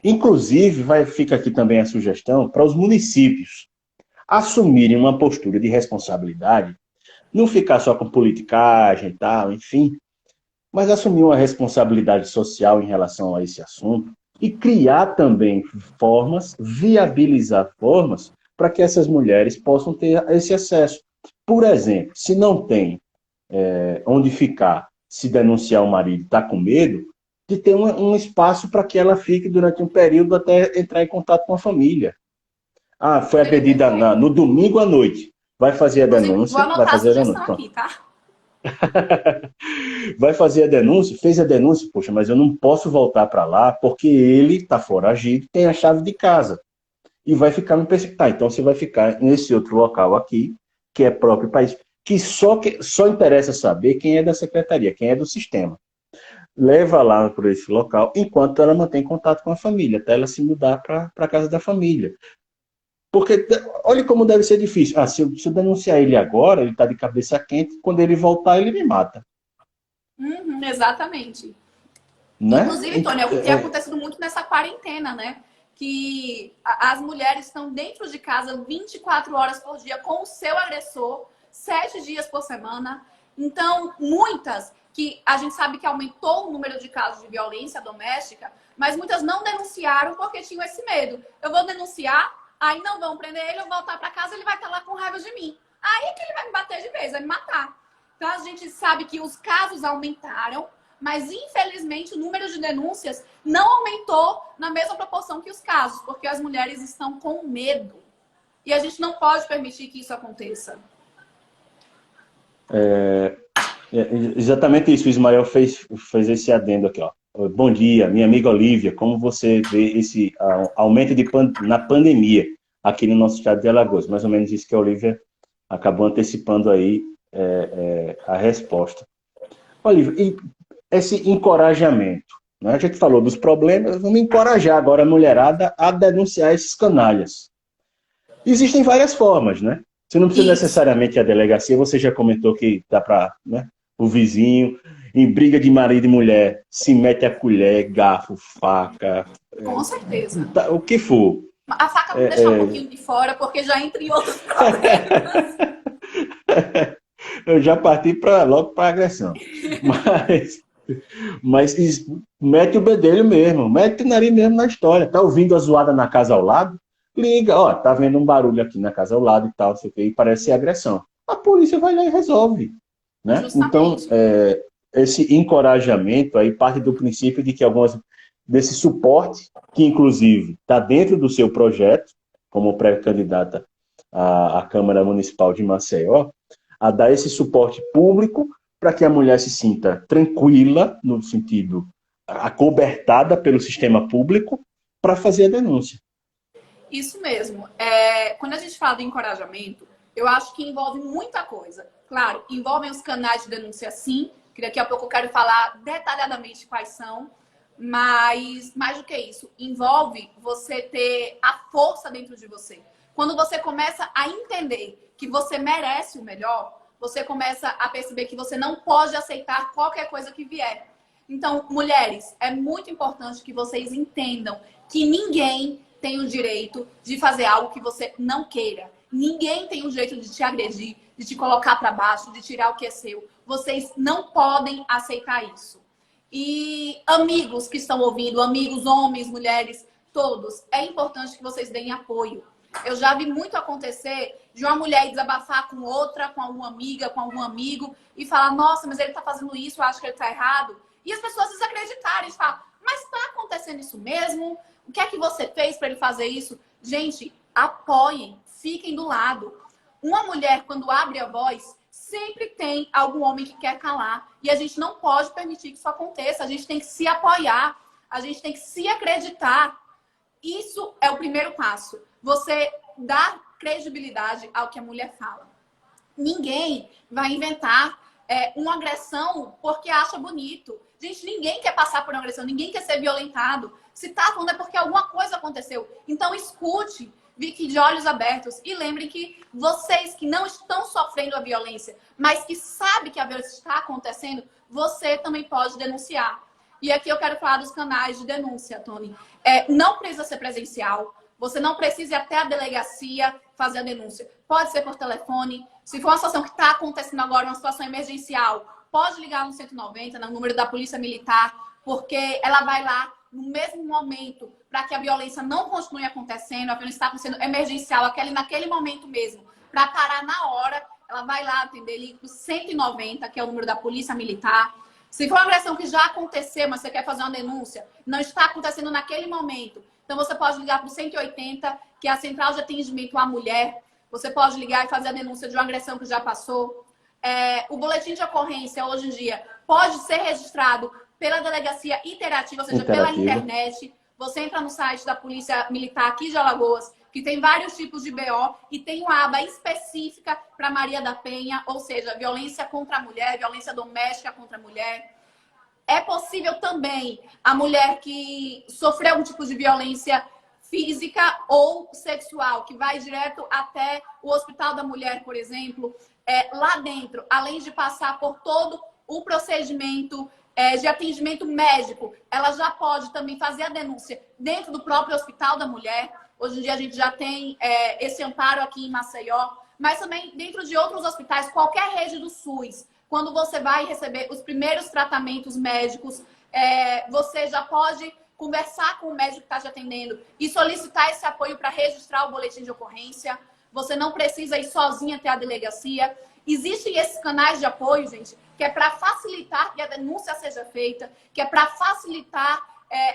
inclusive, fica aqui também a sugestão para os municípios assumirem uma postura de responsabilidade, não ficar só com politicagem e tal, enfim, mas assumir uma responsabilidade social em relação a esse assunto, e criar também formas, viabilizar formas para que essas mulheres possam ter esse acesso. Por exemplo, se não tem onde ficar, se denunciar o marido, está com medo, de ter um espaço para que ela fique durante um período até entrar em contato com a família. Ah, foi Seria agredida perfeito. no domingo à noite. Vai fazer a Inclusive, vou denúncia, vai anotar a fazer a sugestão denúncia. Pronto. aqui, tá? Vai fazer a denúncia, fez a denúncia, poxa, mas eu não posso voltar para lá porque ele está foragido, tem a chave de casa. E vai ficar no PC. Tá, então você vai ficar nesse outro local aqui, que é próprio país, que só interessa saber quem é da secretaria, quem é do sistema. Leva lá para esse local, enquanto ela mantém contato com a família, até ela se mudar para a casa da família. Porque, olha como deve ser difícil. Ah, se eu denunciar ele agora, ele está de cabeça quente, quando ele voltar, ele me mata. Uhum, exatamente. Né? Inclusive, Tônia, o que tem acontecido muito nessa quarentena, né? Que as mulheres estão dentro de casa 24 horas por dia com o seu agressor, 7 dias por semana. Então, muitas que a gente sabe que aumentou o número de casos de violência doméstica, mas muitas não denunciaram porque tinham esse medo. Eu vou denunciar, aí não vão prender ele, eu vou voltar para casa, ele vai estar lá com raiva de mim. Aí que ele vai me bater de vez, vai me matar. Então, a gente sabe que os casos aumentaram, mas, infelizmente, o número de denúncias não aumentou na mesma proporção que os casos, porque as mulheres estão com medo. E a gente não pode permitir que isso aconteça. Exatamente isso, o Ismael fez esse adendo aqui. Ó. Bom dia, minha amiga Olívia, como você vê esse aumento na pandemia aqui no nosso estado de Alagoas? Mais ou menos isso que a Olívia acabou antecipando aí a resposta. Olívia, e esse encorajamento, né? A gente falou dos problemas, vamos encorajar agora a mulherada a denunciar esses canalhas. Existem várias formas, né? Você não precisa Isso. necessariamente ir à delegacia, você já comentou que dá para, né, o vizinho, em briga de marido e mulher, se mete a colher, garfo, faca, Com certeza. o que for. A faca vamos deixar um pouquinho de fora, porque já entra em outros problemas. Eu já parti logo para agressão. Mas mete o bedelho mesmo, mete o nariz mesmo na história. Tá ouvindo a zoada na casa ao lado? Liga, ó, tá vendo um barulho aqui na casa ao lado e tal, sei o que, e parece ser agressão. A polícia vai lá e resolve. Né? Então, Justamente. esse encorajamento aí parte do princípio de que desse suporte, que inclusive está dentro do seu projeto, como pré-candidata à Câmara Municipal de Maceió, a dar esse suporte público para que a mulher se sinta tranquila, no sentido acobertada pelo sistema público, para fazer a denúncia. Isso mesmo. Quando a gente fala de encorajamento, eu acho que envolve muita coisa. Claro, envolvem os canais de denúncia, sim, que daqui a pouco eu quero falar detalhadamente quais são, mas mais do que isso, envolve você ter a força dentro de você. Quando você começa a entender que você merece o melhor, você começa a perceber que você não pode aceitar qualquer coisa que vier. Então, mulheres, é muito importante que vocês entendam que ninguém tem o direito de fazer algo que você não queira. Ninguém tem o direito de te agredir, de te colocar para baixo, de tirar o que é seu. Vocês não podem aceitar isso. E amigos que estão ouvindo, amigos, homens, mulheres, todos, é importante que vocês deem apoio. Eu já vi muito acontecer de uma mulher desabafar com outra, com alguma amiga, com algum amigo, e falar, nossa, mas ele tá fazendo isso, eu acho que ele tá errado. E as pessoas desacreditarem, falam, mas tá acontecendo isso mesmo? O que é que você fez para ele fazer isso? Gente, apoiem, fiquem do lado. Uma mulher, quando abre a voz, sempre tem algum homem que quer calar. E a gente não pode permitir que isso aconteça. A gente tem que se apoiar, a gente tem que se acreditar. Isso é o primeiro passo. Você dá credibilidade ao que a mulher fala. Ninguém vai inventar uma agressão porque acha bonito. Gente, ninguém quer passar por uma agressão, ninguém quer ser violentado. Se tá falando é porque alguma coisa aconteceu. Então escute, fique de olhos abertos e lembrem que vocês que não estão sofrendo a violência, mas que sabem que a violência está acontecendo, você também pode denunciar. E aqui eu quero falar dos canais de denúncia, Tony. Não precisa ser presencial. Você não precisa ir até a delegacia fazer a denúncia. Pode ser por telefone. Se for uma situação que está acontecendo agora, uma situação emergencial, pode ligar no 190, no número da Polícia Militar, porque ela vai lá no mesmo momento para que a violência não continue acontecendo, a violência está acontecendo emergencial, naquele momento mesmo, para parar na hora, ela vai lá atender ali o 190, que é o número da polícia militar. Se for uma agressão que já aconteceu, mas você quer fazer uma denúncia, não está acontecendo naquele momento, então você pode ligar para o 180, que é a central de atendimento à mulher. Você pode ligar e fazer a denúncia de uma agressão que já passou. O boletim de ocorrência, hoje em dia, pode ser registrado pela delegacia interativa, ou seja, pela internet. Você entra no site da Polícia Militar aqui de Alagoas, que tem vários tipos de BO, e tem uma aba específica para Maria da Penha, ou seja, violência contra a mulher, violência doméstica contra a mulher. É possível também a mulher que sofreu algum tipo de violência física ou sexual, que vai direto até o Hospital da Mulher, por exemplo, lá dentro, além de passar por todo o procedimento de atendimento médico, ela já pode também fazer a denúncia dentro do próprio Hospital da Mulher. Hoje em dia a gente já tem esse amparo aqui em Maceió, mas também dentro de outros hospitais, qualquer rede do SUS, quando você vai receber os primeiros tratamentos médicos, você já pode conversar com o médico que está te atendendo e solicitar esse apoio para registrar o boletim de ocorrência. Você não precisa ir sozinha até a delegacia. Existem esses canais de apoio, gente, que é para facilitar que a denúncia seja feita, que é para facilitar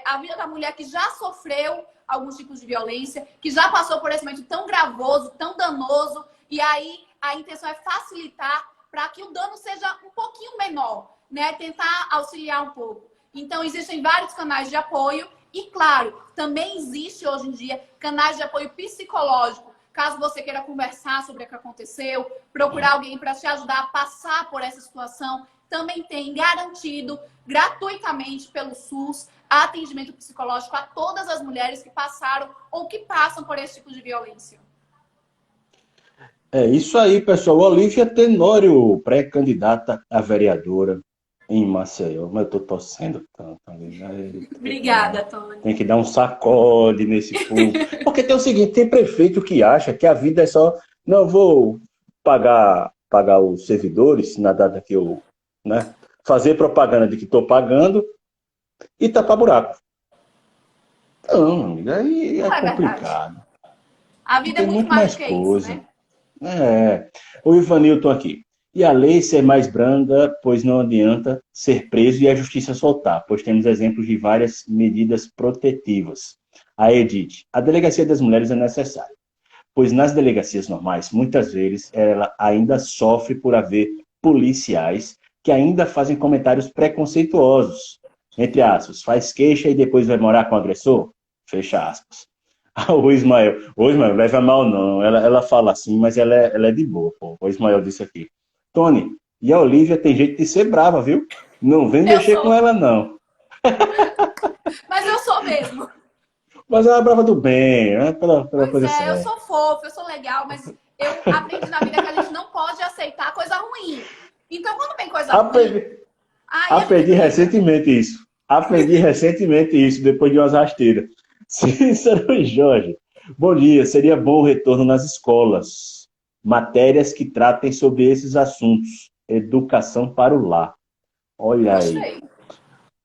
a vida da mulher que já sofreu alguns tipos de violência, que já passou por esse momento tão gravoso, tão danoso, e aí a intenção é facilitar para que o dano seja um pouquinho menor, né? Tentar auxiliar um pouco. Então, existem vários canais de apoio e, claro, também existe hoje em dia canais de apoio psicológico. Caso você queira conversar sobre o que aconteceu, procurar alguém para te ajudar a passar por essa situação, também tem garantido gratuitamente pelo SUS atendimento psicológico a todas as mulheres que passaram ou que passam por esse tipo de violência. É isso aí, pessoal. Olívia Tenório, pré-candidata a vereadora em Maceió. Mas eu tô torcendo tanto. Obrigada, Tony. Tem que dar um sacode nesse povo. Porque tem o seguinte, tem prefeito que acha que a vida é só... Não, vou pagar os servidores na data que eu... né, fazer propaganda de que estou pagando e tapar buraco. Não, amiga, aí é complicado. A vida é muito mais que isso, né? O Ivanilton aqui. E a lei ser mais branda, pois não adianta ser preso e a justiça soltar, pois temos exemplos de várias medidas protetivas. A Edith. A delegacia das mulheres é necessária, pois nas delegacias normais, muitas vezes, ela ainda sofre por haver policiais que ainda fazem comentários preconceituosos. Entre aspas, faz queixa e depois vai morar com o agressor? Fecha aspas. O Ismael, leva mal não, ela fala assim, mas ela é de boa, pô. O Ismael disse aqui. Tony, e a Olívia tem jeito de ser brava, viu? Não vem mexer com ela, não. Mas eu sou mesmo. Mas ela é brava do bem, né? Pela coisa certa. Eu sou fofa, eu sou legal, mas eu aprendi na vida que a gente não pode aceitar coisa ruim. Então, quando vem coisa ruim... Aprendi recentemente isso. Aprendi recentemente isso, depois de umas rasteiras. Cícero Jorge. Bom dia, seria bom o retorno nas escolas. Matérias que tratem sobre esses assuntos. Educação para o lar. Olha aí.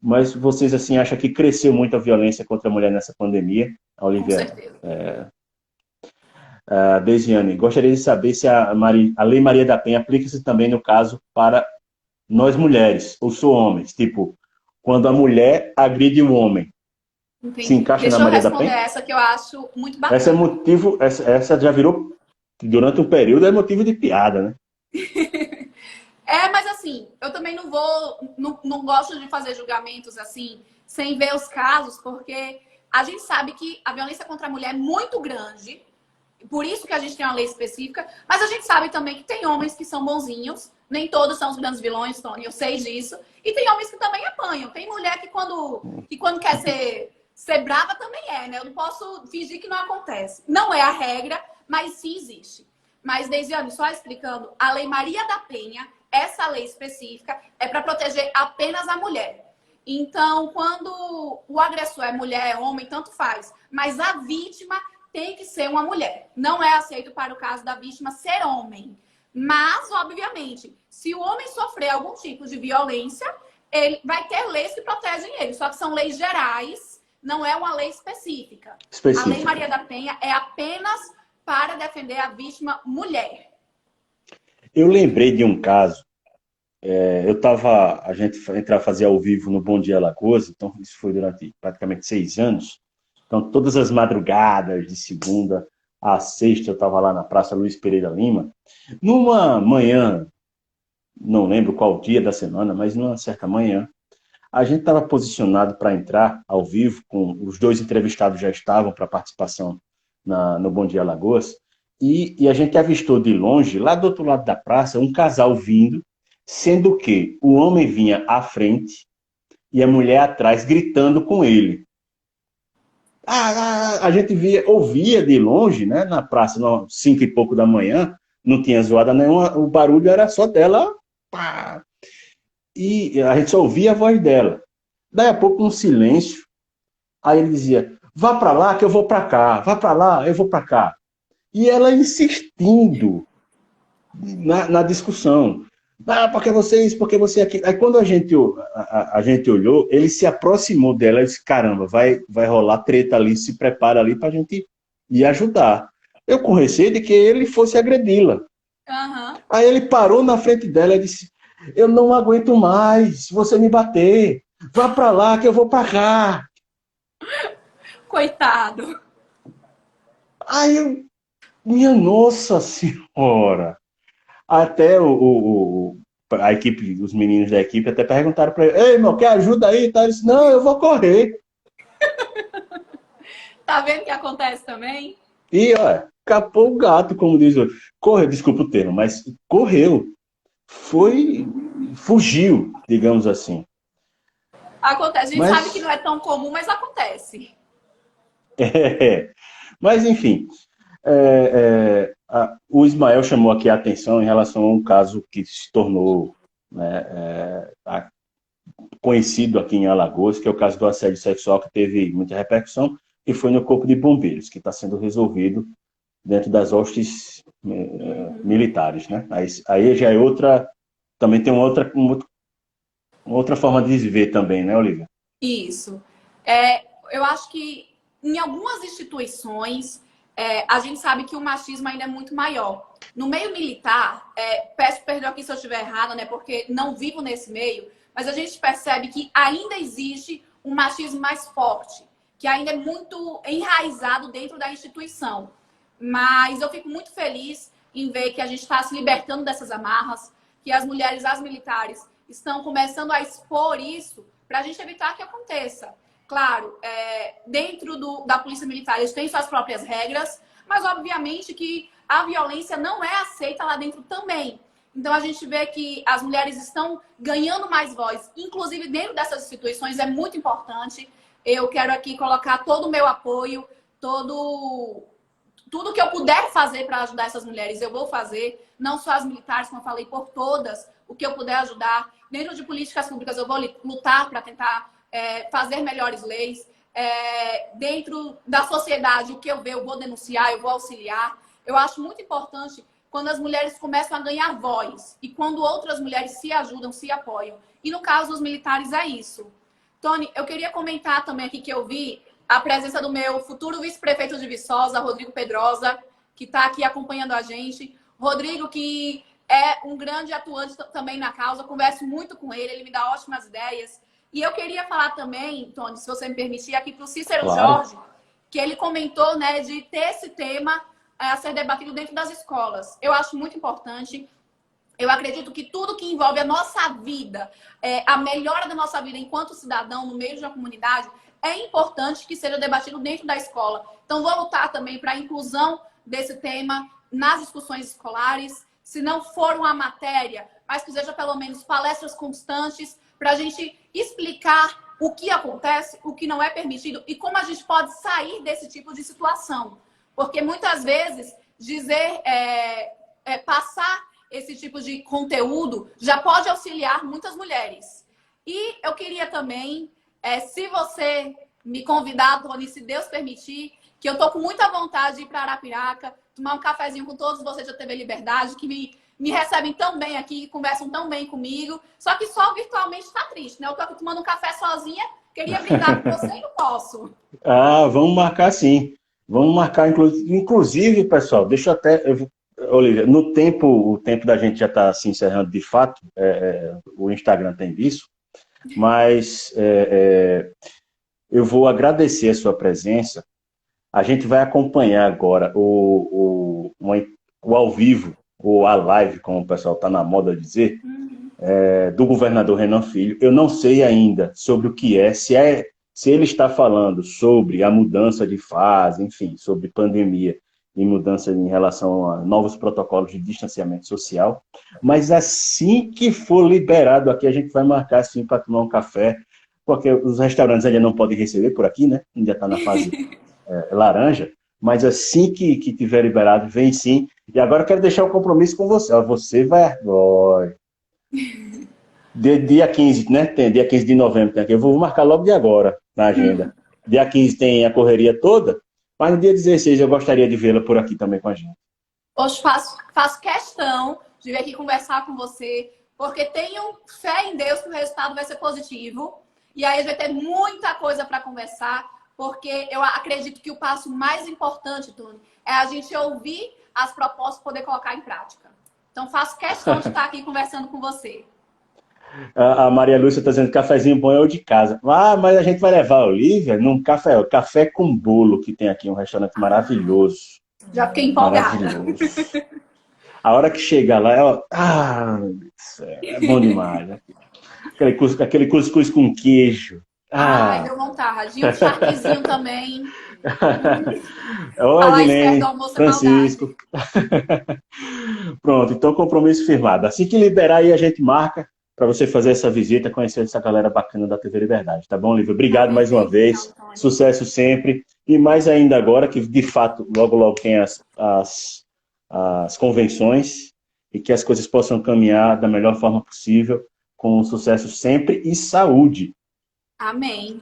Mas vocês, assim, acham que cresceu muito a violência contra a mulher nessa pandemia? Olivia, com certeza. Desiane, gostaria de saber se a Lei Maria da Penha aplica-se também no caso para nós mulheres, ou sou homens. Tipo, quando a mulher agride o homem. Entendi. Se encaixa na Maria da Penha? Essa que eu acho muito bacana. Essa já virou, durante um período, é motivo de piada, né? Mas assim, eu também não gosto de fazer julgamentos assim, sem ver os casos, porque a gente sabe que a violência contra a mulher é muito grande, por isso que a gente tem uma lei específica, mas a gente sabe também que tem homens que são bonzinhos, nem todos são os grandes vilões, Tony, eu sei disso, e tem homens que também apanham, tem mulher que quando quer ser brava também né? Eu não posso fingir que não acontece. Não é a regra, mas sim existe. Mas, Deisiane, só explicando, a Lei Maria da Penha, essa lei específica, é para proteger apenas a mulher. Então, quando o agressor é mulher, é homem, tanto faz. Mas a vítima tem que ser uma mulher. Não é aceito para o caso da vítima ser homem. Mas, obviamente, se o homem sofrer algum tipo de violência, ele vai ter leis que protegem ele. Só que são leis gerais não é uma lei específica. A Lei Específico. Maria da Penha é apenas para defender a vítima mulher. Eu lembrei de um caso. A gente entrar fazer ao vivo no Bom Dia Alagoas, então isso foi durante praticamente 6 anos. Então, todas as madrugadas, de segunda a sexta, eu estava lá na Praça Luiz Pereira Lima. Numa manhã, não lembro qual dia da semana, mas numa certa manhã, a gente estava posicionado para entrar ao vivo, com os dois entrevistados já estavam para participação no Bom Dia Alagoas, e a gente avistou de longe, lá do outro lado da praça, um casal vindo, sendo que o homem vinha à frente e a mulher atrás gritando com ele. A gente ouvia de longe, né, na praça, 5 e pouco da manhã, não tinha zoada nenhuma, o barulho era só dela, pá, e a gente só ouvia a voz dela. Daí a pouco, um silêncio, aí ele dizia, vá para lá que eu vou para cá, vá para lá, eu vou para cá. E ela insistindo na discussão. Ah, porque você isso, porque você aquilo. Aí quando a gente olhou, ele se aproximou dela e disse, caramba, vai rolar treta ali, se prepara ali para a gente ir ajudar. Eu com receio de que ele fosse agredi-la. Uhum. Aí ele parou na frente dela e disse, eu não aguento mais se você me bater. Vá para lá que eu vou para cá. Coitado. Aí minha nossa senhora. Até a equipe, os meninos da equipe até perguntaram para ele, ei, meu, quer ajuda aí? Ele disse, não, eu vou correr. Tá vendo o que acontece também? E, ó, capou o gato, como diz o... Correu, desculpa o termo, mas correu. Fugiu, digamos assim. Acontece. A gente sabe que Mas, não é tão comum, mas acontece. mas enfim, o Ismael chamou aqui a atenção em relação a um caso que se tornou, né, conhecido aqui em Alagoas, que é o caso do assédio sexual, que teve muita repercussão, e foi no Corpo de Bombeiros, que está sendo resolvido dentro das hostes militares. Né? Aí já é outra, também tem uma outra forma de se ver também, né, Olivia? Isso. Eu acho que em algumas instituições a gente sabe que o machismo ainda é muito maior. No meio militar, peço perdão aqui se eu estiver errada, né, porque não vivo nesse meio, mas a gente percebe que ainda existe um machismo mais forte, que ainda é muito enraizado dentro da instituição. Mas eu fico muito feliz em ver que a gente está se libertando dessas amarras, que as mulheres, as militares, estão começando a expor isso para a gente evitar que aconteça. Claro, dentro da Polícia Militar, eles têm suas próprias regras, mas obviamente que a violência não é aceita lá dentro também. Então a gente vê que as mulheres estão ganhando mais voz, inclusive dentro dessas instituições, é muito importante. Eu quero aqui colocar todo o meu apoio, tudo que eu puder fazer para ajudar essas mulheres, eu vou fazer. Não só as militares, como eu falei, por todas, o que eu puder ajudar. Dentro de políticas públicas, eu vou lutar para tentar fazer melhores leis. Dentro da sociedade, o que eu ver, eu vou denunciar, eu vou auxiliar. Eu acho muito importante quando as mulheres começam a ganhar voz e quando outras mulheres se ajudam, se apoiam. E no caso dos militares é isso. Tony, eu queria comentar também aqui que eu vi a presença do meu futuro vice-prefeito de Viçosa, Rodrigo Pedrosa, que está aqui acompanhando a gente. Rodrigo, que é um grande atuante também na causa, converso muito com ele, ele me dá ótimas ideias. E eu queria falar também, Tony, se você me permitir, aqui para o Cícero Claro. Jorge, que ele comentou, né, de ter esse tema a ser debatido dentro das escolas. Eu acho muito importante. Eu acredito que tudo que envolve a nossa vida, a melhora da nossa vida enquanto cidadão no meio de uma comunidade, é importante que seja debatido dentro da escola. Então, vou lutar também para a inclusão desse tema nas discussões escolares. Se não for uma matéria, mas que seja pelo menos palestras constantes para a gente explicar o que acontece, o que não é permitido e como a gente pode sair desse tipo de situação. Porque muitas vezes passar esse tipo de conteúdo já pode auxiliar muitas mulheres. E eu queria também, se você me convidar, Tony, se Deus permitir, que eu tô com muita vontade de ir para Arapiraca, tomar um cafezinho com todos vocês da TV Liberdade, que me recebem tão bem aqui, conversam tão bem comigo, só que só virtualmente está triste, né? Eu tô aqui tomando um café sozinha, Queria brindar com você e não posso. Ah, vamos marcar sim. Vamos marcar, inclusive, pessoal, deixa eu até. Olivia, no tempo, o tempo da gente já está se encerrando de fato, o Instagram tem disso, mas eu vou agradecer a sua presença. A gente vai acompanhar agora o ao vivo, ou a live, como o pessoal está na moda de dizer, do governador Renan Filho. Eu não sei ainda sobre o que se ele está falando sobre a mudança de fase, enfim, sobre pandemia e mudança em relação a novos protocolos de distanciamento social, mas assim que for liberado aqui, a gente vai marcar assim para tomar um café, porque os restaurantes ainda não podem receber por aqui, né? Ainda está na fase laranja, mas assim que tiver liberado, vem sim. E agora eu quero deixar um compromisso com você. Você vai... Dia 15, né? Tem dia 15 de novembro. Tem aqui. Eu vou marcar logo de agora na agenda. Dia 15 tem a correria toda, mas no dia 16 eu gostaria de vê-la por aqui também com a gente. Hoje faço questão de vir aqui conversar com você, porque tenho fé em Deus que o resultado vai ser positivo. E aí a gente vai ter muita coisa para conversar, porque eu acredito que o passo mais importante, Tony, é a gente ouvir as propostas e poder colocar em prática. Então faço questão de estar aqui conversando com você. A Maria Lúcia está dizendo que cafezinho bom é o de casa. Ah, mas a gente vai levar a Olivia num café com bolo, que tem aqui um restaurante maravilhoso. Já fiquei empolgada. Maravilhoso. A hora que chegar lá, é bom demais. Né? Aquele cuscuz com queijo. Ai, deu vontade. E um charquezinho também. Oi, Dilene, almoço, Francisco. Pronto, então compromisso firmado. Assim que liberar aí a gente marca para você fazer essa visita, conhecer essa galera bacana da TV Liberdade. Tá bom, Lívia? Obrigado mais uma vez. Sucesso sempre. E mais ainda agora, que de fato, logo, logo tem as convenções e que as coisas possam caminhar da melhor forma possível, com sucesso sempre e saúde. Amém.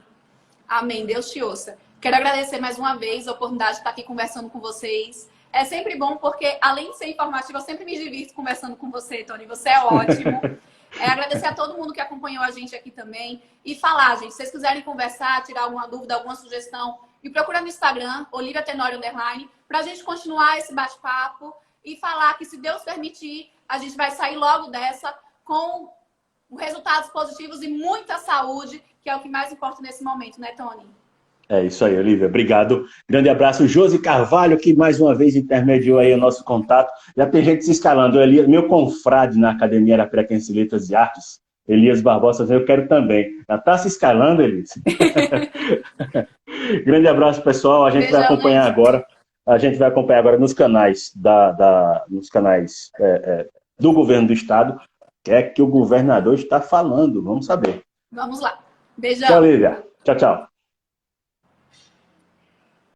Amém. Deus te ouça. Quero agradecer mais uma vez a oportunidade de estar aqui conversando com vocês. É sempre bom porque, além de ser informativo, eu sempre me divirto conversando com você, Tony. Você é ótimo. Agradecer a todo mundo que acompanhou a gente aqui também. E falar, gente, se vocês quiserem conversar, tirar alguma dúvida, alguma sugestão, me procura no Instagram, Olivia Tenório _, para a gente continuar esse bate-papo e falar que, se Deus permitir, a gente vai sair logo dessa com resultados positivos e muita saúde, que é o que mais importa nesse momento, né, Tony? É isso aí, Olivia. Obrigado. Grande abraço. Josi Carvalho, que mais uma vez intermediou aí o nosso contato. Já tem gente se escalando. Elias, meu confrade na Academia Arapiaquense de Letras e Artes, Elias Barbosa, eu quero também. Já está se escalando, Elias? Grande abraço, pessoal. A gente vai acompanhar agora. A gente vai acompanhar agora nos canais do governo do estado. O que é que o governador está falando? Vamos saber. Vamos lá. Beijão. Tchau, Olivia. Tchau, tchau.